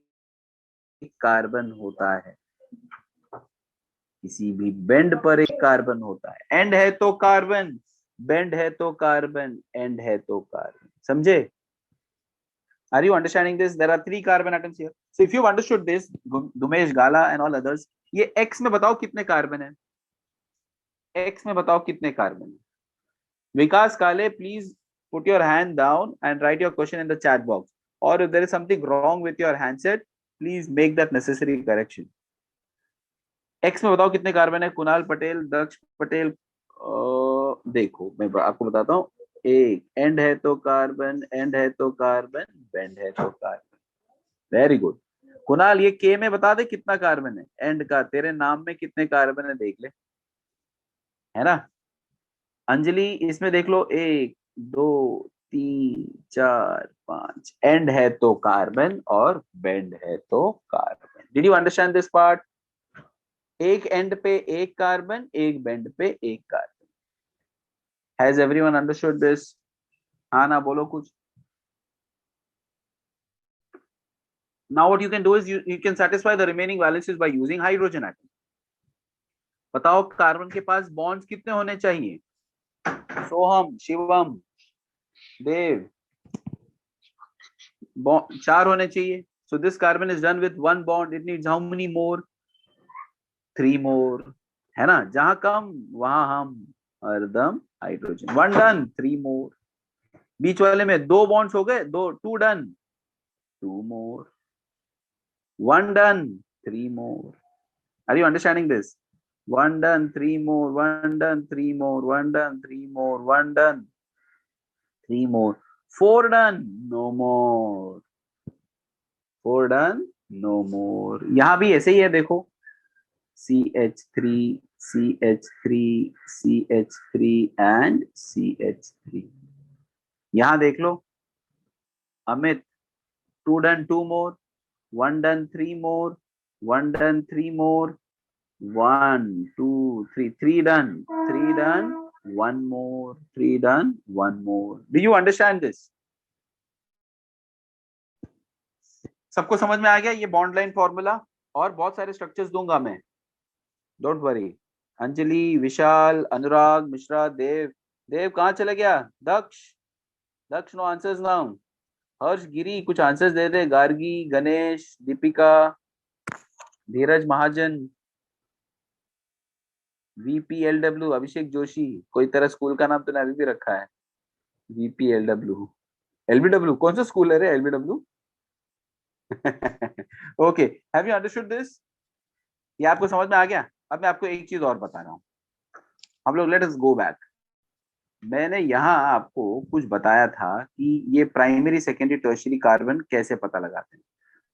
कार्बन होता है, किसी भी बेंड पर एक कार्बन होता है। एंड है तो कार्बन, बेंड है तो कार्बन, एंड है तो कार्बन। समझे? Are you understanding this? There are 3 carbon atoms here. So if you've understood this, Dumesh, Gala and all others, ये X में बताओ कितने कार्बन है? X में बताओ कितने कार्बन है? विकास काले, please put your hand down and write your question in the chat box. Or if there is something wrong with your handset, please make that necessary correction. X में बताओ कितने carbon है? कुणाल पटेल, दक्ष पटेल, देखो मैं आपको बताता हूँ। एक, एंड है तो कार्बन, एंड है तो कार्बन, बेंड है तो कार्बन। Very good. कुणाल ये के में बता दे कितना कार्बन है एंड का, तेरे नाम में कितने कार्बन है देख ले, है ना? अंजलि इसमें देख लो, 1 2 3 4 5, एंड है तो कार्बन और बेंड है तो carbon. Did you understand this part? एक एंड पे एक कार्बन, एक बेंड पे एक carbon. Has everyone understood this? हाँ ना बोलो कुछ। Now what you can do is you can satisfy the remaining valencies by using hydrogen atom. बताओ कार्बन के पास बॉन्ड्स कितने होने चाहिए? सोहम, शिवम, देव, 4 होने चाहिए। So this carbon is done with 1 bond. It needs how many more? 3 more, है ना? जहां कम वहां हम हरदम हाइड्रोजन। 1 done, 3 more। बीच वाले में 2 बॉन्ड्स हो गए, 2 done, 2 more। 1 done, 3 more। Are you understanding this? 1 done, 3 more, 1 done, 3 more, 1 done, 3 more, 1 done, 3 more, 4 done, no more, 4 done, no more। यहां भी ऐसे ही है, देखो CH3, CH3, CH3 and CH3। यहां देख लो, Amit 2 done, 2 more, 1 done, 3 more, 1 done, 3 more, 1 2 3, 3 done, 3 done, 1 more, 3 done, 1 more। Do you understand this? सबको समझ में आ गया ये बॉन्ड लाइन फॉर्मूला? और बहुत सारे स्ट्रक्चर्स दूंगा मैं, डोंट वरी। अंजलि, विशाल, अनुराग मिश्रा, देव, देव कहाँ चले गया? दक्ष, दक्ष नो आंसर्स नाउ। हर्ष गिरी कुछ आंसर्स दे दे। गार्गी, गणेश, दीपिका, धीरज महाजन, VPLW, अभिषेक जोशी। कोई तरह स्कूल का नाम तूने अभी भी रखा है, VPLW। LBW कौन सा स्कूल है रे, LBW? Okay, have you understood this? ये आपको समझ में आ गया? अब मैं आपको एक चीज और बता रहा हूँ। हम लोग लेट अस गो बैक। मैंने यहाँ आपको कुछ बताया था कि ये प्राइमरी सेकेंडरी टर्शियरी कार्बन कैसे पता लगाते हैं।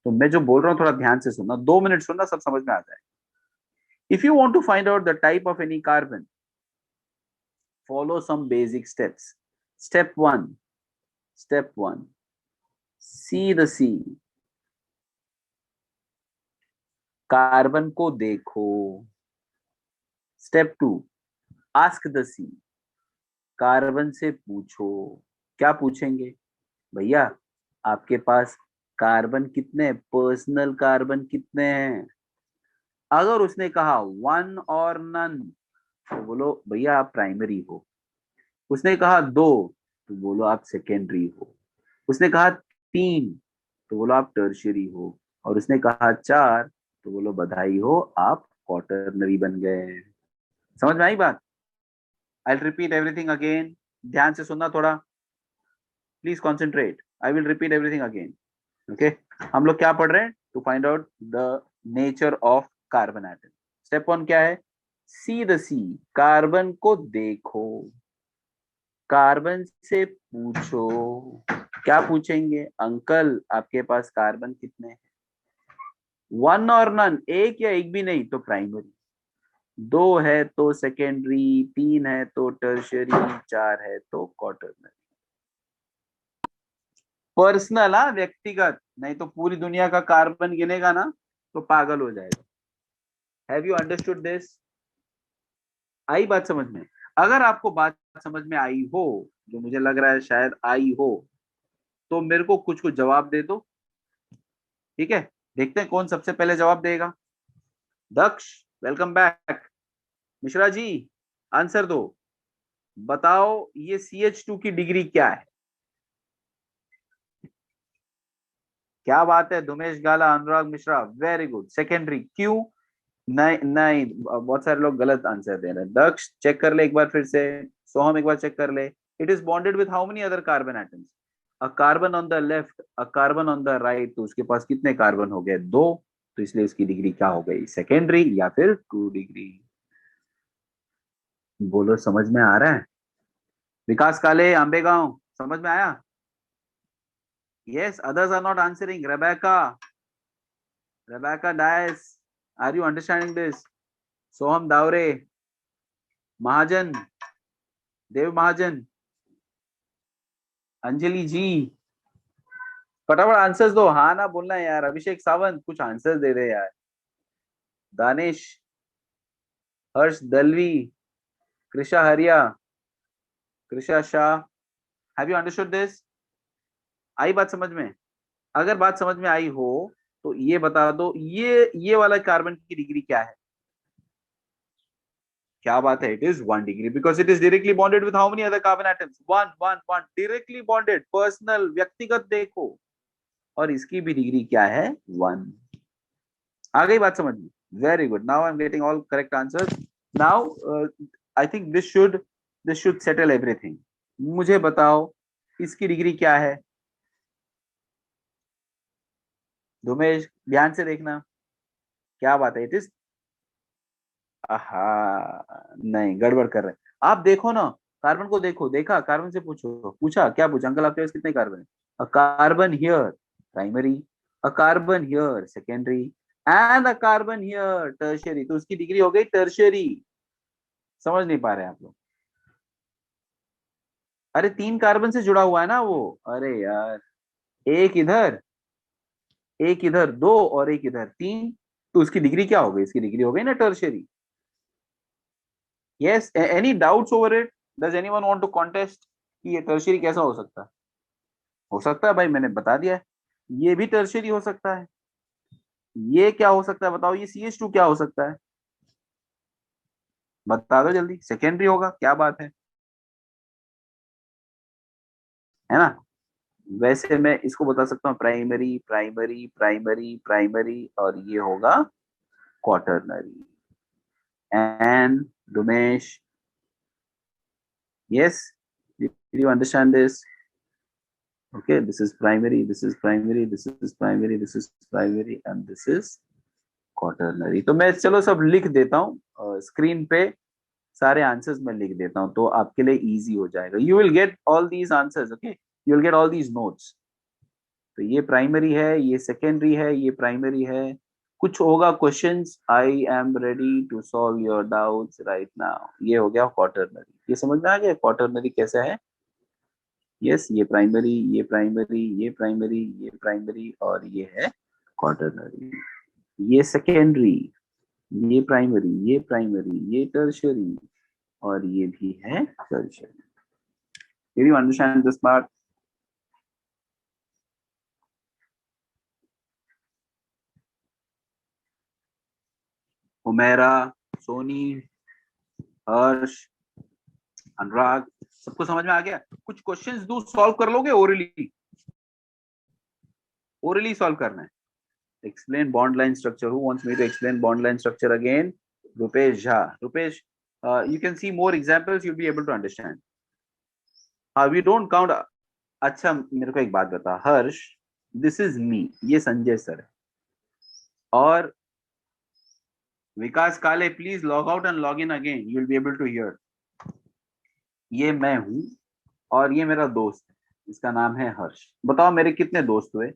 तो मैं जो बोल रहा हूँ थोड़ा ध्यान से सुनना, 2 मिनट सुनना, सब समझ में आ जाए। If you want to find out the type of any carbon, follow some basic steps. Step 1, see the C, carbon को देखो। Step 2, ask the C, carbon से पूछो। क्या पूछेंगे भैया? आपके पास कार्बन कितने, पर्सनल कार्बन कितने हैं? अगर उसने कहा 1 और नन, तो बोलो भैया आप प्राइमरी हो। उसने कहा 2, तो बोलो आप सेकेंडरी हो। उसने कहा 3, तो बोलो आप टर्शियरी हो। और उसने कहा 4, तो बोलो बधाई हो, आप क्वार्टरनरी बन गए। समझ में आई बात? I will repeat everything again, ध्यान से सुनना थोड़ा, please concentrate. I will repeat everything again. Okay, हम लोग क्या पढ़ रहे हैं? To find out the nature of carbon atom. Step 1 क्या है? सी द सी, कार्बन को देखो, कार्बन से पूछो। क्या पूछेंगे? अंकल आपके पास कार्बन कितने हैं? 1 और नन, एक या एक भी नहीं तो प्राइमरी, 2 है तो सेकेंडरी, 3 है तो टर्शियरी, 4 है तो क्वार्टरनरी। पर्सनल, हाँ, व्यक्तिगत, नहीं तो पूरी दुनिया का कार्बन गिनेगा ना तो पागल हो जाएगा। Have you understood this? आई बात समझ में? अगर आपको बात समझ में आई हो, जो मुझे लग रहा है शायद आई हो, तो मेरे को कुछ कुछ जवाब दे दो। ठीक है, देखते हैं कौन सबसे पहले जवाब देगा। दक्ष, welcome back. Mishra ji, answer दो। बताओ ये CH2 की डिग्री क्या है? क्या बात है, धुमेश गाला, अनुराग मिश्रा, वेरी गुड, सेकेंडरी। क्यों? नहीं नहीं, बहुत सारे लोग गलत आंसर दे रहे हैं। दक्ष चेक कर ले एक बार फिर से। सोहम एक बार चेक कर ले। It is bonded with how many other carbon atoms? A carbon on the left, a carbon on the right, तो उसके पास कितने कार्बन हो गए? 2। तो इसलिए उसकी डिग्री क्या हो गई? सेकेंडरी या फिर 2 डिग्री। बोलो समझ में आ रहा है? विकास काले, आंबेगांव, समझ में आया? Yes, others are not answering. Rebecca Dias, are you understanding this? Soham Davare, Mahajan, Dev Mahajan, Anjali ji, फटाफट आंसर्स दो, हाँ ना बोलना है यार। अभिषेक सावंत, कुछ आंसर्स दे दे यार। दानिश, हर्ष Dalvi, Krisha Hariya, Krisha Shah, have you understood this? आई बात समझ में? अगर बात समझ में आई हो तो ये बता दो, ये वाला कार्बन की डिग्री क्या है? क्या बात है, it is 1 degree, because it is directly bonded with how many other carbon atoms? 1 directly bonded, personal, व्यक्तिगत देखो। और इसकी भी डिग्री क्या है? 1। आ गई बात समझ में? Very good, now I am getting all correct answers. Now I think this should settle everything. मुझे बताओ इसकी डिग्री क्या है? धुमेश, ध्यान से देखना। क्या बात है, इट इज, नहीं, गड़बड़ कर रहे हैं आप। देखो ना, कार्बन को देखो, देखा? कार्बन से पूछो, पूछा? क्या पूछा? अंकल आपके पास कितने कार्बन है? A carbon here, primary, a carbon here, secondary, and a carbon here, tertiary. तो उसकी डिग्री हो गई टर्शियरी। समझ नहीं पा रहे आप लोग? अरे 3 कार्बन से जुड़ा हुआ है ना वो। अरे यार, एक इधर, एक इधर, 2 और एक इधर, 3। तो उसकी डिग्री क्या हो गई? इसकी डिग्री हो गई ना tertiary. Yes, any doubts over it? Does anyone want to contest कि ये टर्शियरी कैसा हो सकता है? हो सकता है भाई, मैंने बता दिया है। ये भी टर्शियरी हो सकता है। ये क्या हो सकता है बताओ? ये CH2 क्या हो सकता है? बता दो जल्दी। सेकेंडरी होगा, क्या बात है ना? वैसे मैं इसको बता सकता हूँ प्राइमरी, प्राइमरी, प्राइमरी, प्राइमरी, और ये होगा quaternary. And Dumesh, yes, did you understand this? Okay, this is primary, this is primary, this is primary, this is primary, and this is quaternary. तो मैं चलो सब लिख देता हूँ स्क्रीन पे, सारे आंसर्स मैं लिख देता हूँ तो आपके लिए इजी हो जाएगा। You will get all these answers, okay, you will get all these notes. तो ये प्राइमरी है, ये सेकेंडरी है, ये प्राइमरी है। कुछ होगा questions, I am ready to solve your doubts right now. ये हो गया क्वाटरनरी। ये समझ में आ गया क्वाटरनरी कैसा है? यस, ये प्राइमरी, ये प्राइमरी, ये प्राइमरी, ये प्राइमरी, और ये है क्वाटरनरी। ये सेकेंडरी, ये प्राइमरी, ये प्राइमरी, ये टर्शियरी, और ये भी है tertiary. Did you understand this part? Umera, Soni, Harsh, Anurag, सबको समझ में आ गया? कुछ क्वेश्चंस दो, सॉल्व कर लोगे ओरली? ओरली सॉल्व करना है। Explain bond line structure, who wants me to explain bond line structure again? Rupesh Jha. Rupesh, you can see more examples, you'll be able to understand. We don't count. अच्छा मेरे को एक बात बता हर्ष, दिस इज मी, ये Sanjay sir है, और Vikas Kale, please log out and log in again, you will be able to hear. ये मैं हूं और ये मेरा दोस्त है, इसका नाम है हर्ष। बताओ मेरे कितने दोस्त हुए?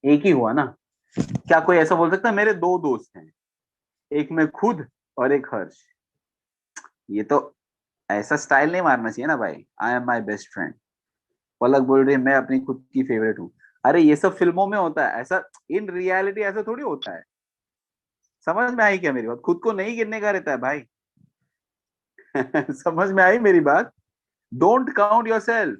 एक ही हुआ ना? क्या कोई ऐसा बोल सकता है मेरे दो दोस्त हैं, एक मैं खुद और एक हर्ष? ये तो ऐसा स्टाइल नहीं मारना चाहिए ना भाई। I am my best friend. Palak बोल रही है मैं अपनी खुद की फेवरेट हूँ। अरे ये सब फिल्मों में होता है, ऐसा इन रियलिटी ऐसा थोड़ी होता है। समझ में आई क्या मेरी बात? खुद को नहीं गिनने का रहता है भाई। समझ में आई मेरी बात? Don't count your self.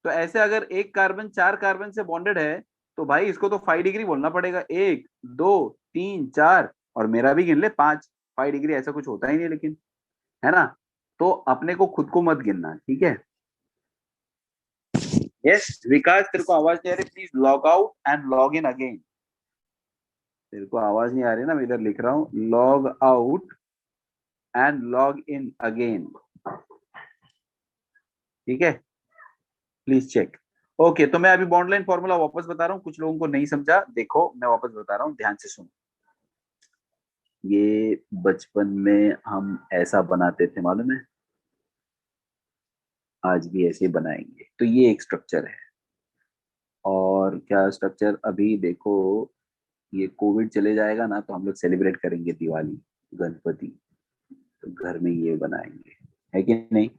तो ऐसे अगर एक कार्बन चार कार्बन से बॉन्डेड है तो भाई इसको तो 5 डिग्री बोलना पड़ेगा। 1 2 3 4, और मेरा भी गिन ले 5। 5 डिग्री ऐसा कुछ होता ही नहीं लेकिन, है ना? तो अपने को खुद को मत गिनना, ठीक है? यस विकास, तेरे को आवाज नहीं आ रही? Please log out and log in again. तेरे को आवाज नहीं आ रही ना, मैं इधर लिख रहा हूँ log out and log in again, ठीक है? Please check. ओके, तो मैं अभी बॉन्ड लाइन फॉर्मूला वापस बता रहा हूँ, कुछ लोगों को नहीं समझा। देखो मैं वापस बता रहा हूँ, ध्यान से सुनो। ये बचपन में हम ऐसा बनाते थे, मालूम है? आज भी ऐसे बनाएंगे। तो ये एक स्ट्रक्चर है। और क्या स्ट्रक्चर? अभी देखो, ये कोविड चले जाएगा ना तो हम लोग सेलिब्रेट करेंगे दिवाली, गणपति, तो घर में ये बनाएंगे, है कि नहीं?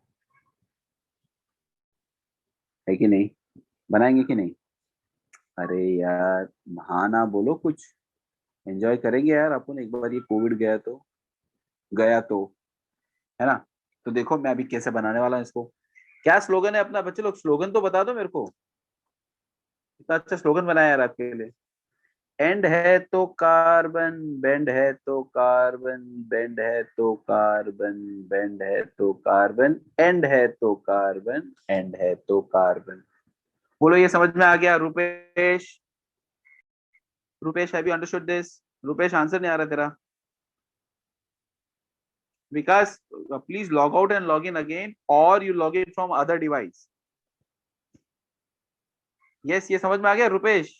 है कि नहीं? बनाएंगे कि नहीं? अरे यार महाना बोलो कुछ, एंजॉय करेंगे यार अपन। एक बार ये कोविड गया तो है ना? तो देखो मैं अभी कैसे बनाने वाला हूँ इसको। क्या स्लोगन है अपना? बच्चे लोग स्लोगन तो बता दो मेरे को। इतना अच्छा स्लोगन बनाया यार आपके लिए। एंड है तो कार्बन, बेंड है तो कार्बन, बेंड है तो कार्बन, बेंड है तो कार्बन, एंड है तो कार्बन, एंड है तो कार्बन। बोलो ये समझ में आ गया? Rupesh, Rupesh have you understood this? Rupesh answer नहीं आ रहा तेरा। Vikas please log out and log in again, और you log in from other device. Yes, ये समझ में आ गया रुपेश?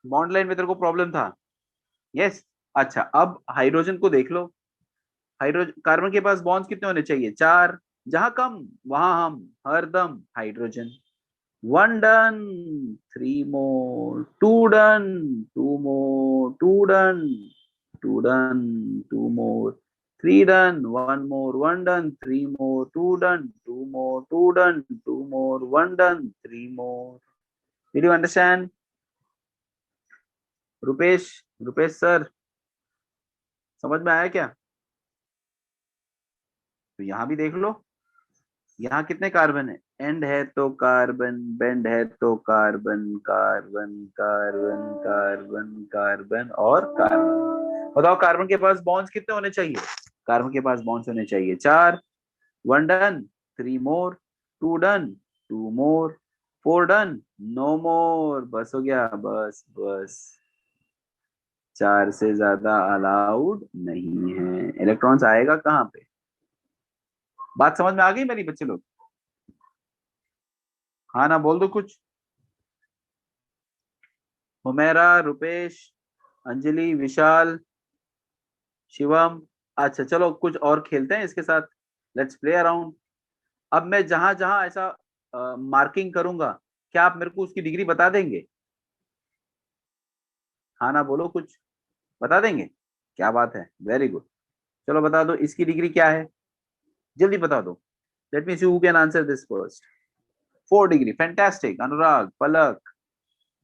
बॉन्ड लाइन में तेरे को प्रॉब्लम था? यस। अच्छा अब हाइड्रोजन को देख लो। हाइड्रोजन, कार्बन के पास बॉन्ड्स कितने होने चाहिए? 4। जहां कम वहां हम हरदम hydrogen. 1 done, 3 more, 2 done, 2 more, 2 done, 2 done, 2 more, 3 done, 1 more, 1 done, 3 more, 2 done, 2 more, 2 done, 2 more, 1 done, 3 more. Did you understand? Rupesh, Rupesh sir, समझ में आया क्या? तो यहां भी देख लो, यहाँ कितने कार्बन है? एंड है तो कार्बन, बेंड है तो carbon, carbon, carbon, carbon, carbon, और कार्बन। बताओ कार्बन के पास बॉन्ड्स कितने होने चाहिए? कार्बन के पास बॉन्ड्स होने चाहिए 4। 1 डन, 3 मोर, 2 डन, 2 मोर, 4 डन, नो मोर। बस हो गया, बस बस। 4 से ज्यादा अलाउड नहीं है। इलेक्ट्रॉन्स आएगा कहाँ पे? बात समझ में आ गई मेरी बच्चे लोग? हाँ ना बोल दो कुछ। हुमेरा, रुपेश, अंजलि, विशाल, शिवम। अच्छा चलो कुछ और खेलते हैं इसके साथ, लेट्स प्ले अराउंड। अब मैं जहां जहां ऐसा मार्किंग करूंगा, क्या आप मेरे को उसकी डिग्री बता देंगे? हाँ ना बोलो कुछ, बता देंगे? क्या बात है, वेरी गुड। चलो बता दो इसकी डिग्री क्या है, जल्दी बता दो। Let me see who can answer this first. 4 degree, fantastic. Anurag, Palak,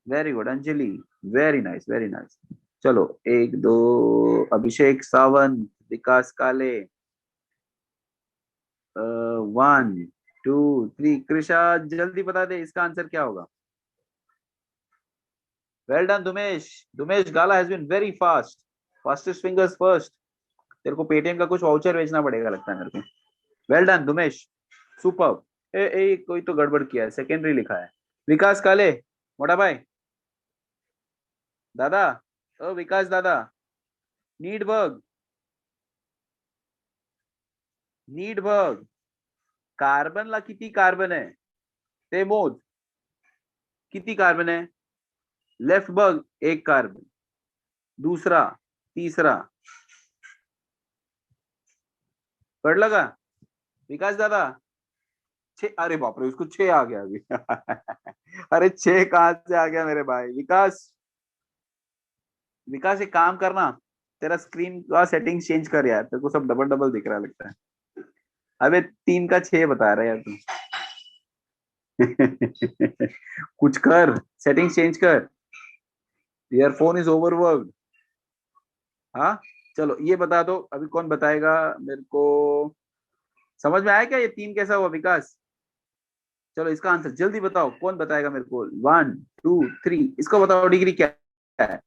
very good. Anjali, very nice very nice. चलो एक दो, अभिषेक सावंत, विकास काले, 1 2 3। कृषा, जल्दी बता दे इसका आंसर क्या होगा। Well done Dumesh. Dumesh Gala has been very fast, fastest fingers first. तेरे को पेटीएम का कुछ वाउचर बेचना पड़ेगा लगता है मेरे को। Well done Dumesh, super. ए कोई तो गड़बड़ किया है, सेकेंडरी लिखा है। विकास काले, मोटा भाई, दादा, ओ विकास दादा, नीडबर्ग, नीडबर्ग, कार्बनला किती कार्बन आहे? ते मोज, किती कार्बन है? लेफ्ट बर्ग, एक कार्बन, दूसरा, तीसरा, पढ़ लगा विकास दादा? छह, अरे बाप रे उसको 6 आ गया अभी। अरे 6 कहां से आ गया मेरे भाई? विकास, विकास एक काम करना, तेरा स्क्रीन का सेटिंग चेंज कर यार, तेरे को सब डबल डबल दिख रहा लगता है। अबे 3 का 6 बता रहा है यार तू। कुछ कर, सेटिंग चेंज कर, योर फोन इज ओवरवर्क्ड। हाँ, चलो ये बता दो अभी, कौन बताएगा मेरे को? समझ में आया क्या ये 3 कैसा हुआ विकास? चलो इसका आंसर जल्दी बताओ, कौन बताएगा मेरे को? 1 2 3, इसको बताओ डिग्री क्या है?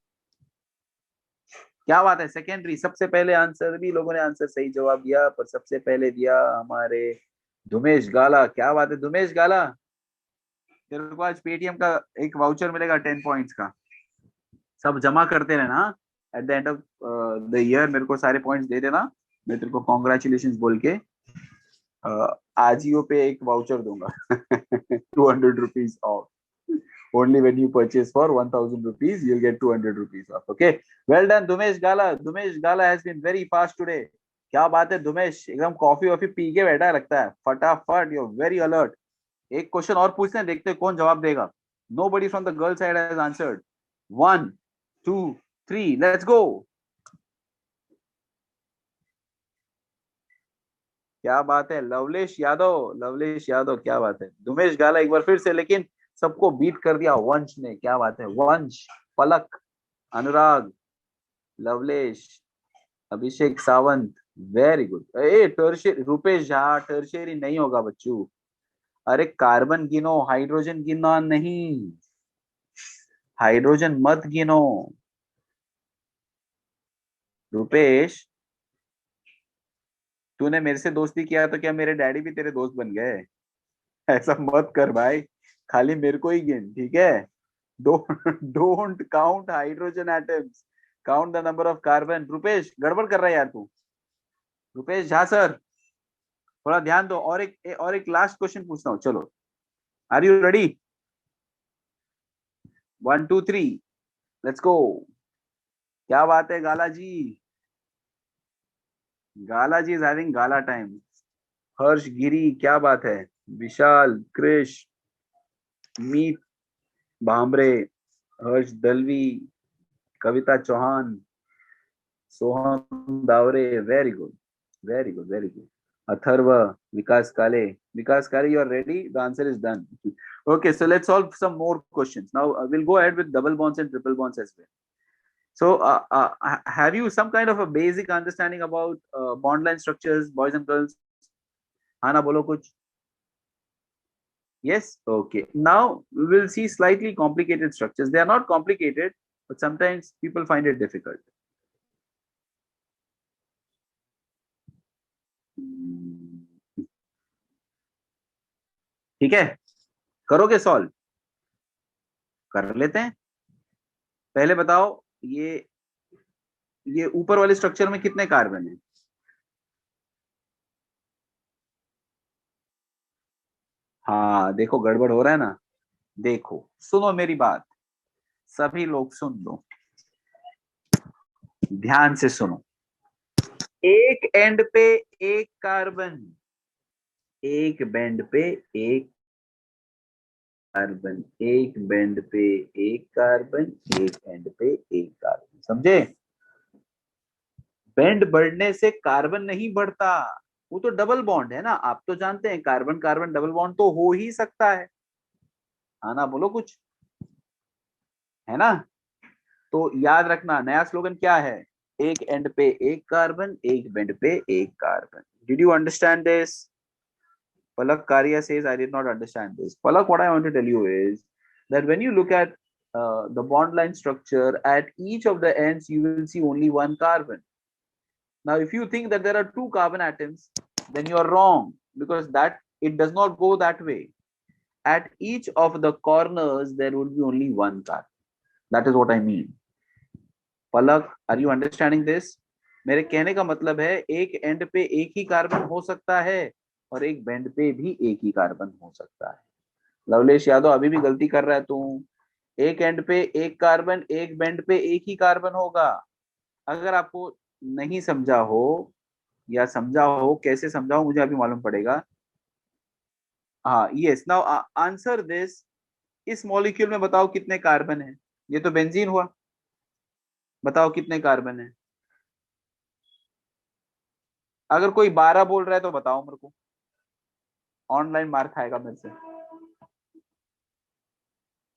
क्या बात है, सेकेंडरी। सबसे पहले आंसर, भी लोगों ने आंसर सही जवाब दिया, पर सबसे पहले दिया हमारे धुमेश गाला। क्या बात है धुमेश गाला, तेरे को आज पेटीएम का एक वाउचर मिलेगा 10 पॉइंट्स का। सब जमा करते रहना, eight the end of the year मेरे को सारे पॉइंट्स दे देना, मैं तेरे को कॉन्ग्रेचुलेशन बोल के आजियो पे एक वाउचर दूंगा। 200 rupees of. Only when you purchase for 1000 rupees, you'll get 200 rupees off. Okay. Well done, Dumesh Gala. Dumesh Gala has been very fast today. क्या बात है दुमेश, एकदम कॉफी वॉफी पी के बैठा है लगता है, फटाफट, यू वेरी अलर्ट। एक क्वेश्चन और पूछते हैं, देखते हैं कौन जवाब देगा। Nobody from the girl side has answered. 1 2 3, let's go. क्या बात है, लवलेश यादव, लवलेश यादव, क्या बात है। दुमेश गाला एक बार फिर से, लेकिन सबको बीट कर दिया वंश ने। क्या बात है वंश, पलक, अनुराग, लवलेश, अभिषेक सावंत, वेरी गुड। ए टर्शियरी, रुपेश झा, टर्शियरी नहीं होगा बच्चू। अरे कार्बन गिनो, हाइड्रोजन गिनो नहीं, हाइड्रोजन मत गिनो। रुपेश, तूने मेरे से दोस्ती किया तो क्या मेरे डैडी भी तेरे दोस्त बन गए? ऐसा मत कर भाई, खाली मेरे को ही गिन, ठीक है? Don't count hydrogen atoms, count the number of carbon. Rupesh गड़बड़ कर रहा है यार तू। रुपेश झा सर, थोड़ा ध्यान दो। और एक लास्ट क्वेश्चन पूछता हूँ, चलो। Are you ready? 1 2 3, let's go. क्या बात है Gala ji, Gala ji is having gala time. Harsh Giri, क्या बात है। Vishal, Krish, Meet Bhamre, Harsh Dalvi, Kavita Chauhan, Soham Davare, very good very good very good. Atharva, Vikas Kale, Vikas काले, you are ready, the answer is done. Okay, so let's solve some more questions now. We'll go ahead with double bonds and triple bonds as well. So have you some kind of a basic understanding about bond line structures, boys and girls? हाँ ना बोलो कुछ। Yes, okay, now we will see slightly complicated structures. They are not complicated, but sometimes people find it difficult. ठीक है, करोगे solve? कर लेते हैं। पहले बताओ, ये ये ऊपर वाले स्ट्रक्चर में कितने कार्बन है? हाँ देखो गड़बड़ हो रहा है ना। देखो सुनो मेरी बात, सभी लोग सुन लो, ध्यान से सुनो। एक एंड पे एक कार्बन, एक बेंड पे एक कार्बन, एक बेंड पे एक कार्बन, एक एंड पे एक कार्बन। समझे? बेंड बढ़ने से कार्बन नहीं बढ़ता, वो तो डबल बॉन्ड है ना। आप तो जानते हैं कार्बन कार्बन डबल बॉन्ड तो हो ही सकता है। हाँ ना, बोलो कुछ, है ना? तो याद रखना, नया स्लोगन क्या है? एक एंड पे एक कार्बन, एक बेंड पे एक carbon. Did you understand this? Palak Karia says, I did not understand this. Palak, what I want to tell you is that when you look at the bond line structure, at each of the ends, you will see only one carbon. Now, if you think that there are two carbon atoms, then you are wrong, because that it does not go that way. At each of the corners, there would be only one carbon. That is what I mean. Palak, are you understanding this? मेरे कहने का मतलब है एक and पे एक ही carbon हो सकता है और एक बेंड पे भी एक ही कार्बन हो सकता है। लवलेश यादव अभी भी गलती कर रहा है तू। एक एंड पे एक कार्बन, एक बेंड पे एक ही कार्बन होगा। अगर आपको नहीं समझा हो या समझा हो, कैसे समझा हो मुझे अभी मालूम पड़ेगा। हाँ, यस, नाउ आंसर दिस। इस मॉलिक्यूल में बताओ कितने कार्बन है? ये तो बेंजीन हुआ। बताओ कितने कार्बन है? अगर कोई 12 बोल रहा है तो बताओ मेरे को, ऑनलाइन मार खाएगा मेरे से।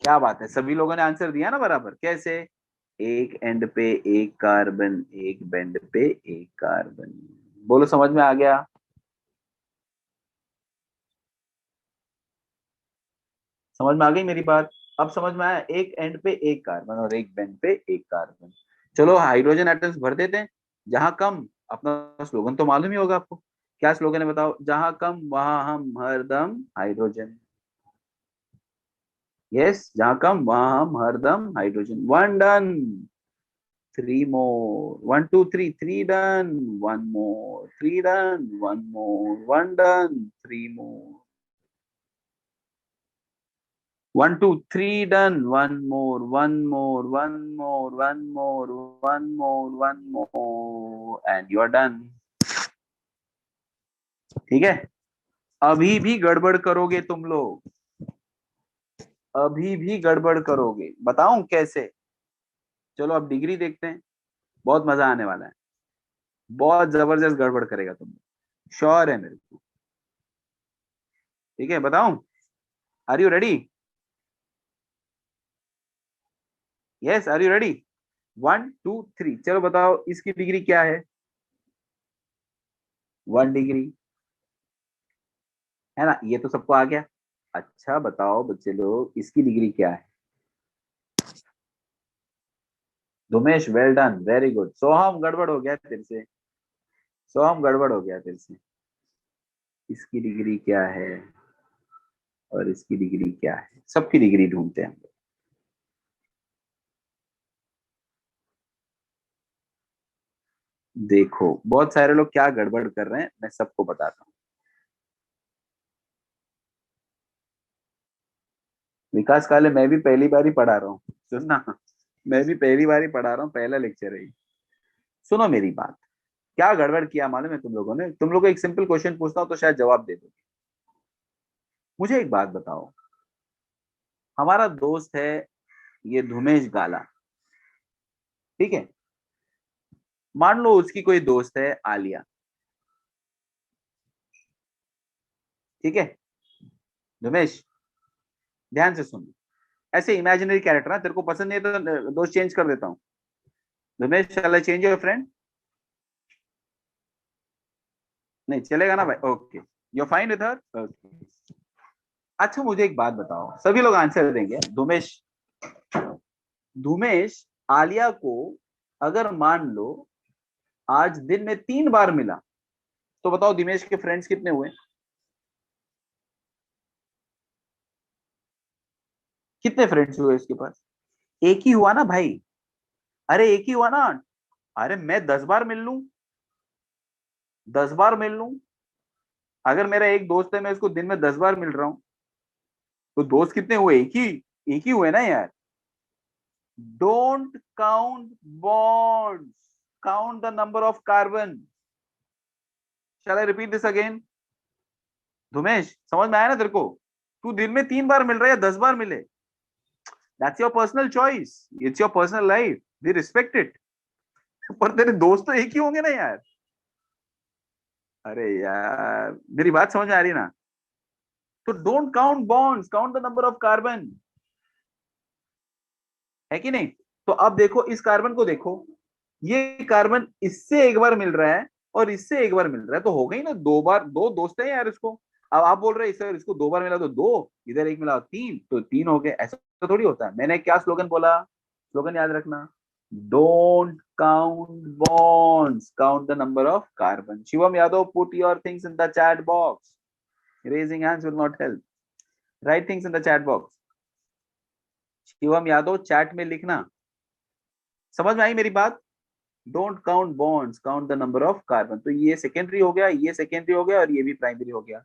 क्या बात है, सभी लोगों ने आंसर दिया ना बराबर। कैसे? एक एंड पे एक कार्बन, एक बेंड पे एक कार्बन। बोलो, समझ में आ गया? समझ में आ गई मेरी बात? अब समझ में आया, एक एंड पे एक कार्बन और एक बेंड पे एक कार्बन। चलो हाइड्रोजन एटम्स भर देते हैं। जहां कम, अपना स्लोगन तो मालूम ही होगा आपको। क्या स्लोगन है बताओ? जहां कम वहां हम हरदम हाइड्रोजन। यस, जहां कम वहां हम हरदम hydrogen. One done. Three more, one two three, three done. One more, three done. One more, one done, three more. One two three done. One more, one more, one more, one more, one more, one more, and you are done. ठीक है? अभी भी गड़बड़ करोगे तुम लोग, अभी भी गड़बड़ करोगे। बताऊं कैसे? चलो अब डिग्री देखते हैं। बहुत मजा आने वाला है, बहुत जबरदस्त गड़बड़ करेगा तुम लोग, श्योर है मेरे को। ठीक है, बताऊं? Are you ready? Yes, are you ready? One two three, चलो बताओ इसकी डिग्री क्या है? 1 डिग्री, है ना? ये तो सबको आ गया। अच्छा बताओ बच्चे लोग, इसकी डिग्री क्या है? धुमेश, वेल डन, वेरी गुड। सोहम, गड़बड़ हो गया तेरे से। सोहम, गड़बड़ हो गया तेरे से। इसकी डिग्री क्या है और इसकी डिग्री क्या है? सबकी डिग्री ढूंढते हैं हम लोग। देखो बहुत सारे लोग क्या गड़बड़ कर रहे हैं, मैं सबको बताता हूँ। विकास काले, मैं भी पहली बार ही पढ़ा रहा हूँ, सुनना। मैं भी पहली बार ही पढ़ा रहा हूँ, पहला लेक्चर है ये। सुनो मेरी बात। क्या गड़बड़ किया मालूम है तुम लोगों ने? तुम लोगों को एक सिंपल क्वेश्चन पूछता हूँ तो शायद जवाब दे दो। मुझे एक बात बताओ, हमारा दोस्त है ये धुमेश गाला, ठीक है? मान लो उसकी कोई दोस्त है आलिया, ठीक है? धुमेश, ध्यान से सुन। ऐसे इमेजिनरी कैरेक्टर है, तेरे को पसंद नहीं है तो दोस्त चेंज कर देता हूँ। धुमेश, शैल आई चेंज योर फ्रेंड? नहीं चलेगा ना भाई? Okay, you fine with her? Okay. अच्छा मुझे एक बात बताओ, सभी लोग आंसर देंगे। धुमेश, धुमेश आलिया को अगर मान लो आज दिन में 3 बार मिला, तो बताओ दिनेश के फ्रेंड्स कितने हुए? कितने फ्रेंड्स हुए इसके पास? एक ही हुआ ना भाई। अरे एक ही हुआ ना। अरे मैं 10 बार मिल लूं, 10 बार मिल लूं। अगर मेरा एक दोस्त है, मैं उसको दिन में 10 बार मिल रहा हूं, तो दोस्त कितने हुए? एक ही हुए ना यार। Don't count bonds. Count the number of carbon. Shall I repeat this again? धुमेश, समझ में आया ना तेरे को? तू दिन में 3 बार मिल रहा है या 10 बार मिले, that's your personal choice, it's your personal life, we respect it. पर तेरे दोस्त तो एक ही होंगे ना यार। अरे यार, मेरी बात समझ में आ रही ना? तो don't count bonds, count the number of carbon, है कि नहीं? तो अब देखो, इस कार्बन को देखो, ये कार्बन इससे एक बार मिल रहा है और इससे एक बार मिल रहा है, तो हो गई ना 2 बार, दो दोस्त है यार इसको। अब आप बोल रहे हैं सर इसको 2 बार मिला तो 2, इधर एक मिला 3, तो 3 हो गए, ऐसा तो थोड़ी होता है। मैंने क्या स्लोगन बोला? स्लोगन याद रखना, don't count bonds, count the number of carbon. Shivam Yadav, put your things in the chat box, raising hands will not help, right things in the chat box. Shivam Yadav chat में लिखना। समझ में आई मेरी बात? Don't count bonds, count the number of carbon. तो ये secondary हो गया, ये सेकेंडरी हो गया, और ये भी प्राइमरी हो गया।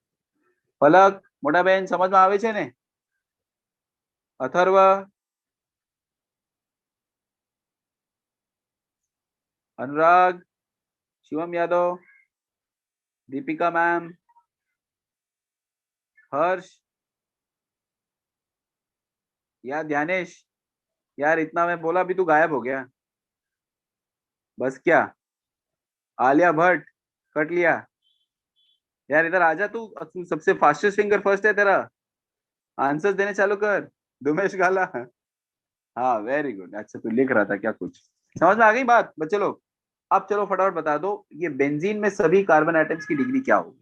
पलक, मोटा बहन, समझ में आवे छे ने? अथर्व, अनुराग, शिवम यादव, दीपिका मैम, हर्ष, या ध्यानेश, यार इतना मैं बोला भी तू गायब हो गया। बस क्या? आलिया भट्ट, कट लिया। यार इधर आजा तू सबसे फास्टेस्ट फिंगर फर्स्ट है तेरा, आंसर्स देने चालू कर। दुमेश गाला, हाँ वेरी गुड। अच्छा तू लिख रहा था क्या कुछ? समझ में आ गई बात बच्चे लोग? अब चलो फटाफट बता दो, ये बेंजीन में सभी कार्बन एटम्स की डिग्री क्या होगी?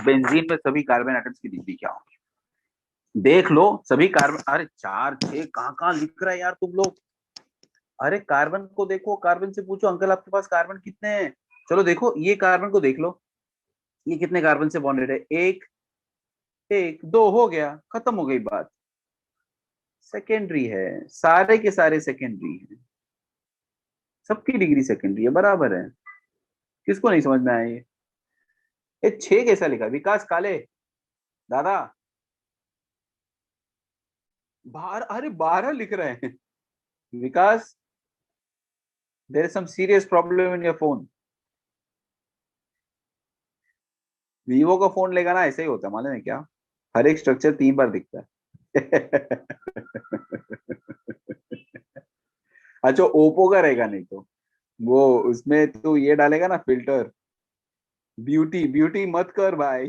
बेंजीन में सभी कार्बन एटम्स की डिग्री क्या होगी? देख लो सभी कार्बन, अरे 4 6 कहाँ कहाँ लिख रहा है यार तुम लोग? अरे कार्बन को देखो, कार्बन से पूछो अंकल आपके पास कार्बन कितने हैं। चलो देखो, ये कार्बन को देख लो, ये कितने कार्बन से बॉन्डेड है? एक, एक दो, हो गया, खत्म हो गई बात। सेकेंडरी है, सारे के सारे सेकेंडरी है, सबकी डिग्री सेकेंडरी है, बराबर है। किसको नहीं समझ में आया ये 6 कैसा लिखा विकास काले? दादा, 12, अरे 12 लिख रहे हैं Vikas, there is some serious problem in your phone. Vivo का फोन लेगा ना, ऐसा ही होता है, मालूम है क्या? हर एक स्ट्रक्चर 3 बार दिखता है। अच्छा ओप्पो का रहेगा नहीं तो, वो उसमें तो ये डालेगा ना फिल्टर, ब्यूटी ब्यूटी मत कर भाई।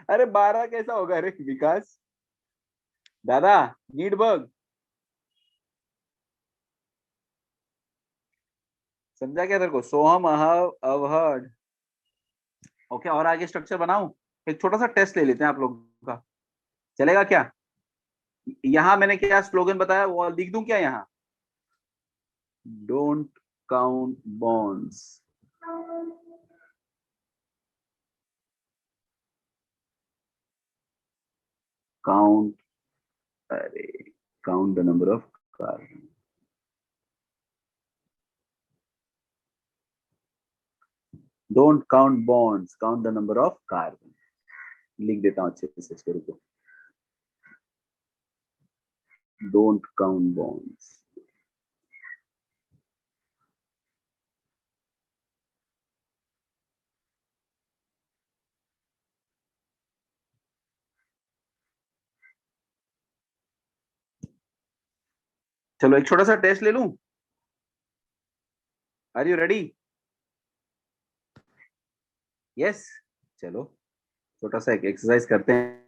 अरे 12 कैसा होगा रे विकास? दादा, नीड बग, समझा क्या तेरे को? सोहम, अहव, अवहड। ओके, और आगे स्ट्रक्चर बनाऊं? एक छोटा सा टेस्ट ले लेते हैं आप लोग का, चलेगा क्या? यहाँ मैंने क्या स्लोगन बताया वो लिख दूं क्या यहाँ? डोंट काउंट बॉन्ड्स, काउंट, अरे count the number of carbon. Don't count bonds, count the number of carbon. लिख देता हूँ अच्छे से इसको, रुको। डोंट काउंट बॉन्ड्स, चलो एक छोटा सा टेस्ट ले लूं, आर यू रेडी? यस, चलो छोटा सा एक एक्सरसाइज करते हैं।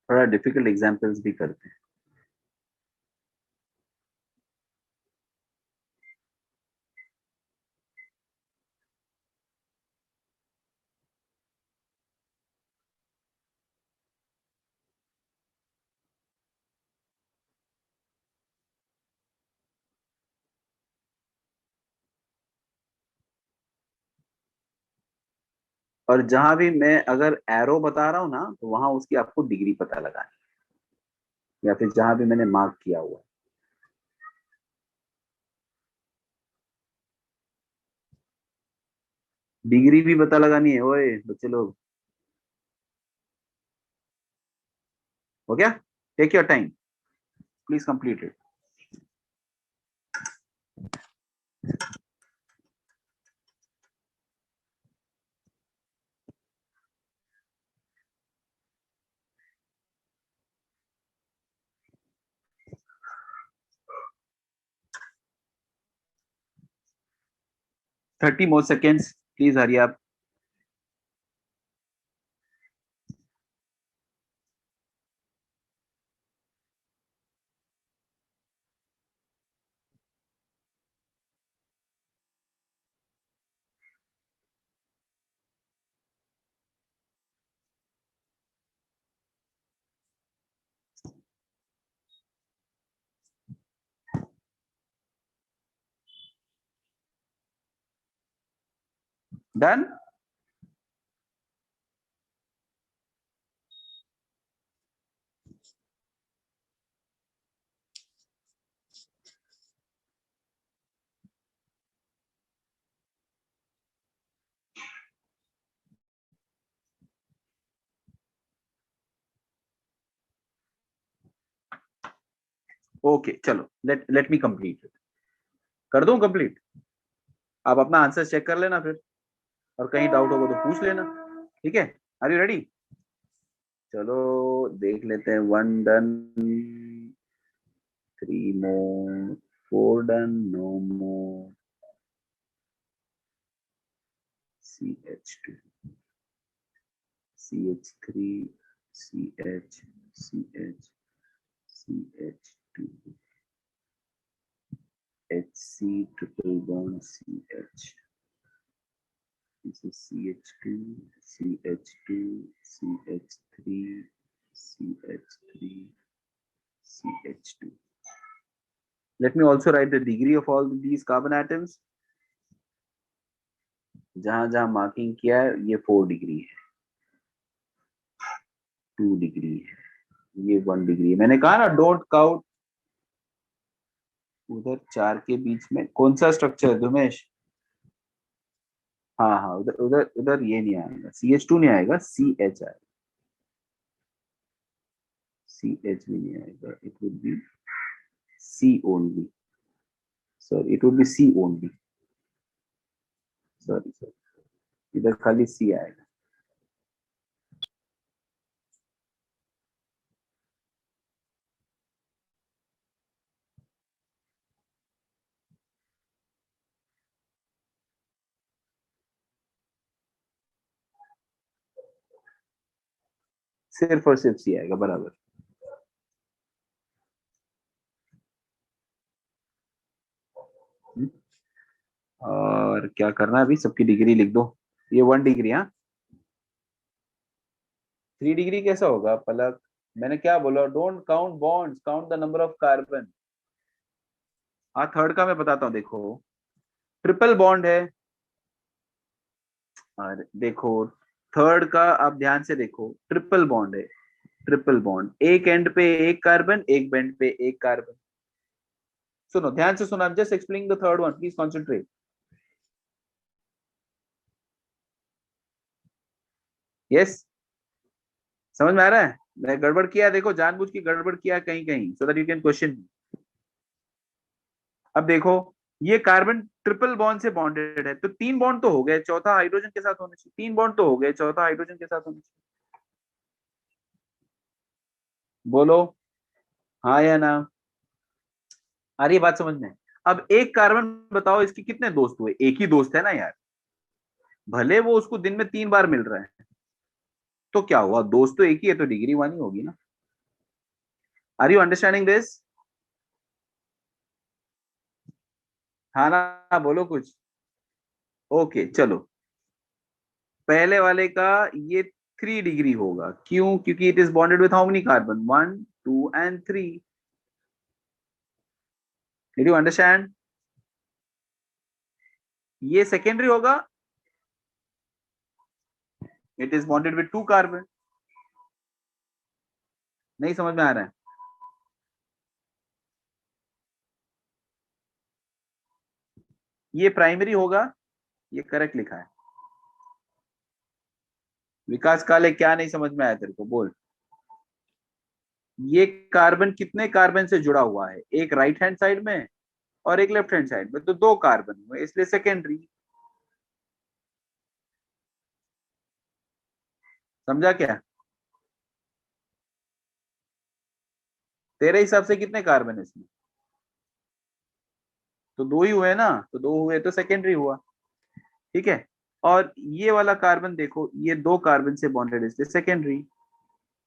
थोड़ा डिफिकल्ट एग्जांपल्स भी करते हैं। और जहां भी मैं अगर एरो बता रहा हूं ना, तो वहां उसकी आपको डिग्री पता लगानी है, या फिर जहां भी मैंने मार्क किया हुआ है। डिग्री भी पता लगानी है ओए बच्चे लोग। हो गया? Take your time, please complete it. 30 more seconds, please hurry up. Done? Okay चलो, लेट मी कंप्लीट। कर दूं कंप्लीट? आप अपना आंसर चेक कर लेना फिर, और कहीं डाउट होगा तो पूछ लेना। ठीक है? Are you ready? चलो देख लेते हैं। 1 done, 3 more, 4 done, no more. CH2, CH3, CH, CH, CH2, HC triple bond CH. This is CH2, CH2, CH3, CH3, CH2. Let me also write the degree of all these carbon atoms. जहां जहां marking किया है ये 4 degree है, 2 degree है, ये 1 degree है। मैंने कहा ना डोंट काउंट। उधर 4 के बीच में कौन सा स्ट्रक्चर है धुमेश? हाँ हाँ, उधर उधर उधर ये नहीं आएगा, CH2 नहीं आएगा, CH आएगा। CH भी नहीं आएगा, it would be C only. Sorry, it would be C only. Sorry, इधर खाली C आएगा। सिर्फ और सिर्फ C आएगा, बराबर। और क्या करना है अभी? सबकी डिग्री लिख दो। ये 1 डिग्री, हाँ। 3 डिग्री कैसा होगा पलक? मैंने क्या बोला? Don't count bonds, count the number of carbon. हाँ, थर्ड का मैं बताता हूँ, देखो। ट्रिपल बॉन्ड है, और देखो थर्ड का आप ध्यान से देखो, ट्रिपल बॉन्ड है। ट्रिपल बॉन्ड, एक एंड पे एक कार्बन, एक बेंड पे एक कार्बन। सुनो ध्यान से सुनो, just explaining the third one, please concentrate. Yes, समझ में आ रहा है? मैं गड़बड़ किया देखो, जानबूझ के गड़बड़ किया कहीं कहीं, so that you can question. अब देखो, ये कार्बन ट्रिपल बॉन्ड से बॉन्डेड है, तो 3 बॉन्ड तो हो गए, चौथा हाइड्रोजन के साथ होने चाहिए। 3 बॉन्ड तो हो गए, चौथा हाइड्रोजन के साथ होने चाहिए। बोलो हाँ या ना? आ रही है बात समझ में? अब एक कार्बन बताओ, इसके कितने दोस्त हुए? एक ही दोस्त है ना यार, भले वो उसको दिन में 3 बार मिल रहा है, तो क्या हुआ? दोस्त तो एक ही है, तो डिग्री 1 ही होगी ना। Are you understanding this? हाँ ना, बोलो कुछ। ओके चलो, पहले वाले का ये 3 डिग्री होगा, क्यों? क्योंकि it is bonded with how many carbon? 1, 2 and 3। Did you understand? ये सेकेंडरी होगा, it is bonded with 2 carbon. नहीं समझ में आ रहा है? ये प्राइमरी होगा, ये करेक्ट लिखा है। विकास काले क्या नहीं समझ में आया तेरे को, बोल। ये कार्बन कितने कार्बन से जुड़ा हुआ है, एक राइट हैंड साइड में और एक लेफ्ट हैंड साइड में, तो 2 कार्बन हुए, इसलिए सेकेंडरी। समझा क्या? तेरे हिसाब से कितने कार्बन है इसमें? तो 2 ही हुए ना, तो 2 हुए तो सेकेंडरी हुआ। ठीक है। और ये वाला कार्बन देखो, ये 2 कार्बन से बॉन्डेड है इसलिए सेकेंडरी,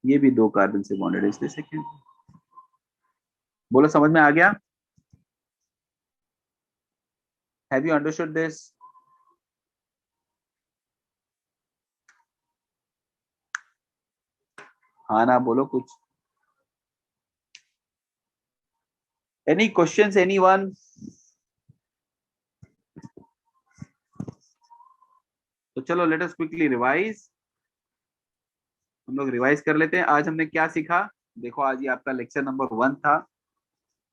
ये भी 2 कार्बन से बॉन्डेड है इसलिए सेकेंडरी। बोलो समझ में आ गया? Have you understood this? हाँ ना, बोलो कुछ। Any questions anyone? तो चलो लेट अस क्विकली रिवाइज। हम लोग रिवाइज कर लेते हैं। आज हमने क्या सीखा? देखो आज ये आपका लेक्चर नंबर 1 था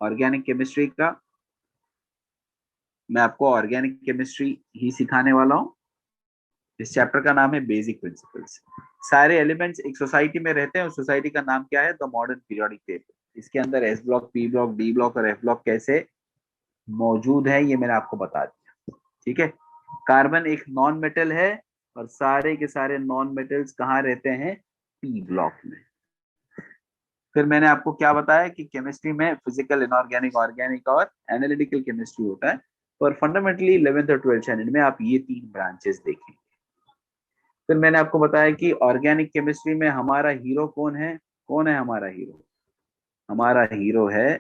ऑर्गेनिक केमिस्ट्री का। मैं आपको ऑर्गेनिक केमिस्ट्री ही सिखाने वाला हूँ। इस चैप्टर का नाम है बेसिक प्रिंसिपल्स। सारे एलिमेंट्स एक सोसाइटी में रहते हैं, उस सोसाइटी का नाम क्या है? The modern periodic table. इसके अंदर S block, P block, D block और एफ ब्लॉक कैसे मौजूद है ये मैंने आपको बता दिया। ठीक है। कार्बन एक नॉन मेटल है और सारे के सारे नॉन मेटल्स कहाँ रहते हैं? पी ब्लॉक में। फिर मैंने आपको क्या बताया कि केमिस्ट्री में फिजिकल, इनऑर्गेनिक, ऑर्गेनिक और एनालिटिकल केमिस्ट्री होता है। पर फंडामेंटली 11th और 12th स्टैंडर्ड में आप ये 3 ब्रांचेस देखेंगे। फिर मैंने आपको बताया कि ऑर्गेनिक केमिस्ट्री में हमारा हीरो कौन है? कौन है हमारा हीरो? हमारा हीरो है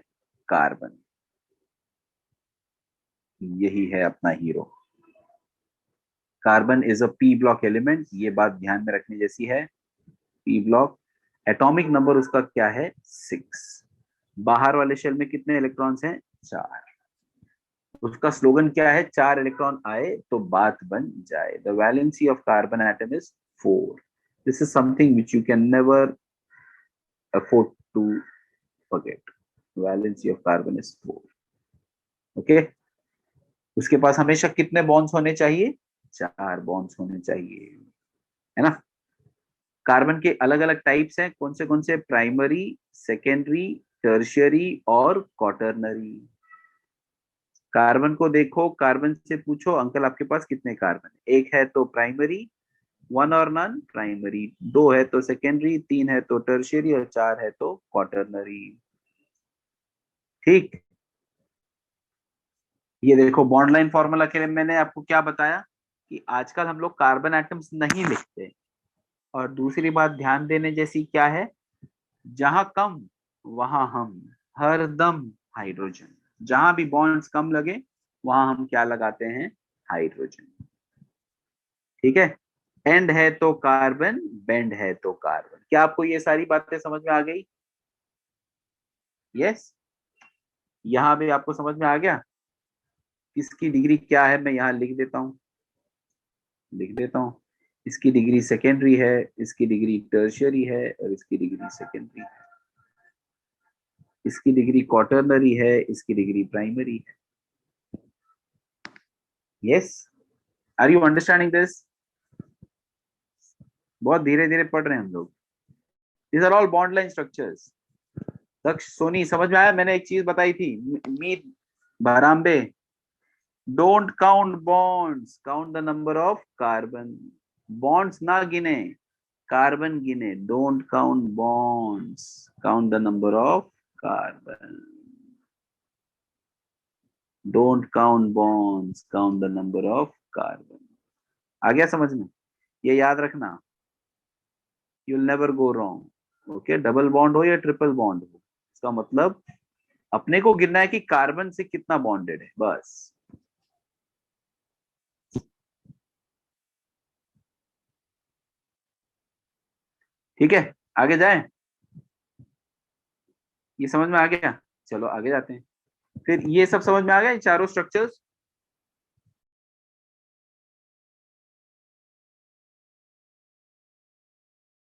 कार्बन। यही है अपना hero. Carbon is a P block element, ये बात ध्यान में रखने जैसी है। पी ब्लॉक, एटॉमिक नंबर उसका क्या है? 6। बाहर वाले शेल में कितने इलेक्ट्रॉन्स हैं? 4। उसका स्लोगन क्या है? 4 इलेक्ट्रॉन आए तो बात बन जाए। The valency of carbon atom is 4। This is something which you can never afford to forget. Valency of carbon is 4। Okay. उसके पास हमेशा कितने बॉन्ड्स होने चाहिए? 4 बॉन्ड्स होने चाहिए, है ना। कार्बन के अलग अलग टाइप्स हैं, कौन से? प्राइमरी, सेकेंडरी, टर्शियरी और क्वाटरनरी। कार्बन को देखो, कार्बन से पूछो अंकल आपके पास कितने कार्बन है? 1 है तो प्राइमरी, 1 और नन प्राइमरी, 2 है तो सेकेंडरी, 3 है तो टर्शियरी और 4 है तो क्वाटरनरी। ठीक। ये देखो बॉन्ड लाइन फॉर्मूला के लिए मैंने आपको क्या बताया कि आजकल हम लोग कार्बन एटम्स नहीं लिखते। और दूसरी बात ध्यान देने जैसी क्या है? जहां कम वहां हम, हर दम हाइड्रोजन। जहां भी बॉन्ड्स कम लगे वहां हम क्या लगाते हैं? हाइड्रोजन। ठीक है। एंड है तो कार्बन, बेंड है तो कार्बन। क्या आपको ये सारी बातें समझ में आ गई? यस। यहां भी आपको समझ में आ गया? इसकी डिग्री क्या है मैं यहाँ लिख देता हूँ। इसकी डिग्री सेकेंडरी है, इसकी डिग्री टर्शियरी है और इसकी डिग्री सेकेंडरी है। इसकी डिग्री क्वाटरनरी है, इसकी डिग्री प्राइमरी है। Yes. Are you understanding this? बहुत धीरे धीरे पढ़ रहे हैं हम लोग। These are all bond line structures. दक्ष, सोनी, समझ में आया? मैंने एक चीज बताई थी, Meet, Bharambe, don't count bonds, count the number of carbon. Bonds ना गिने, कार्बन गिने। Don't count bonds, count the number of carbon. Don't count bonds, count the number of carbon. आ गया समझ में? ये याद रखना, you will never go wrong. Okay. Double bond हो या ट्रिपल बॉन्ड हो, इसका मतलब अपने को गिनना है कि कार्बन से कितना बॉन्डेड है, बस। ठीक है, आगे जाएं। ये समझ में आ गया? चलो आगे जाते हैं। फिर ये सब समझ में आ गया, ये चारों स्ट्रक्चर्स।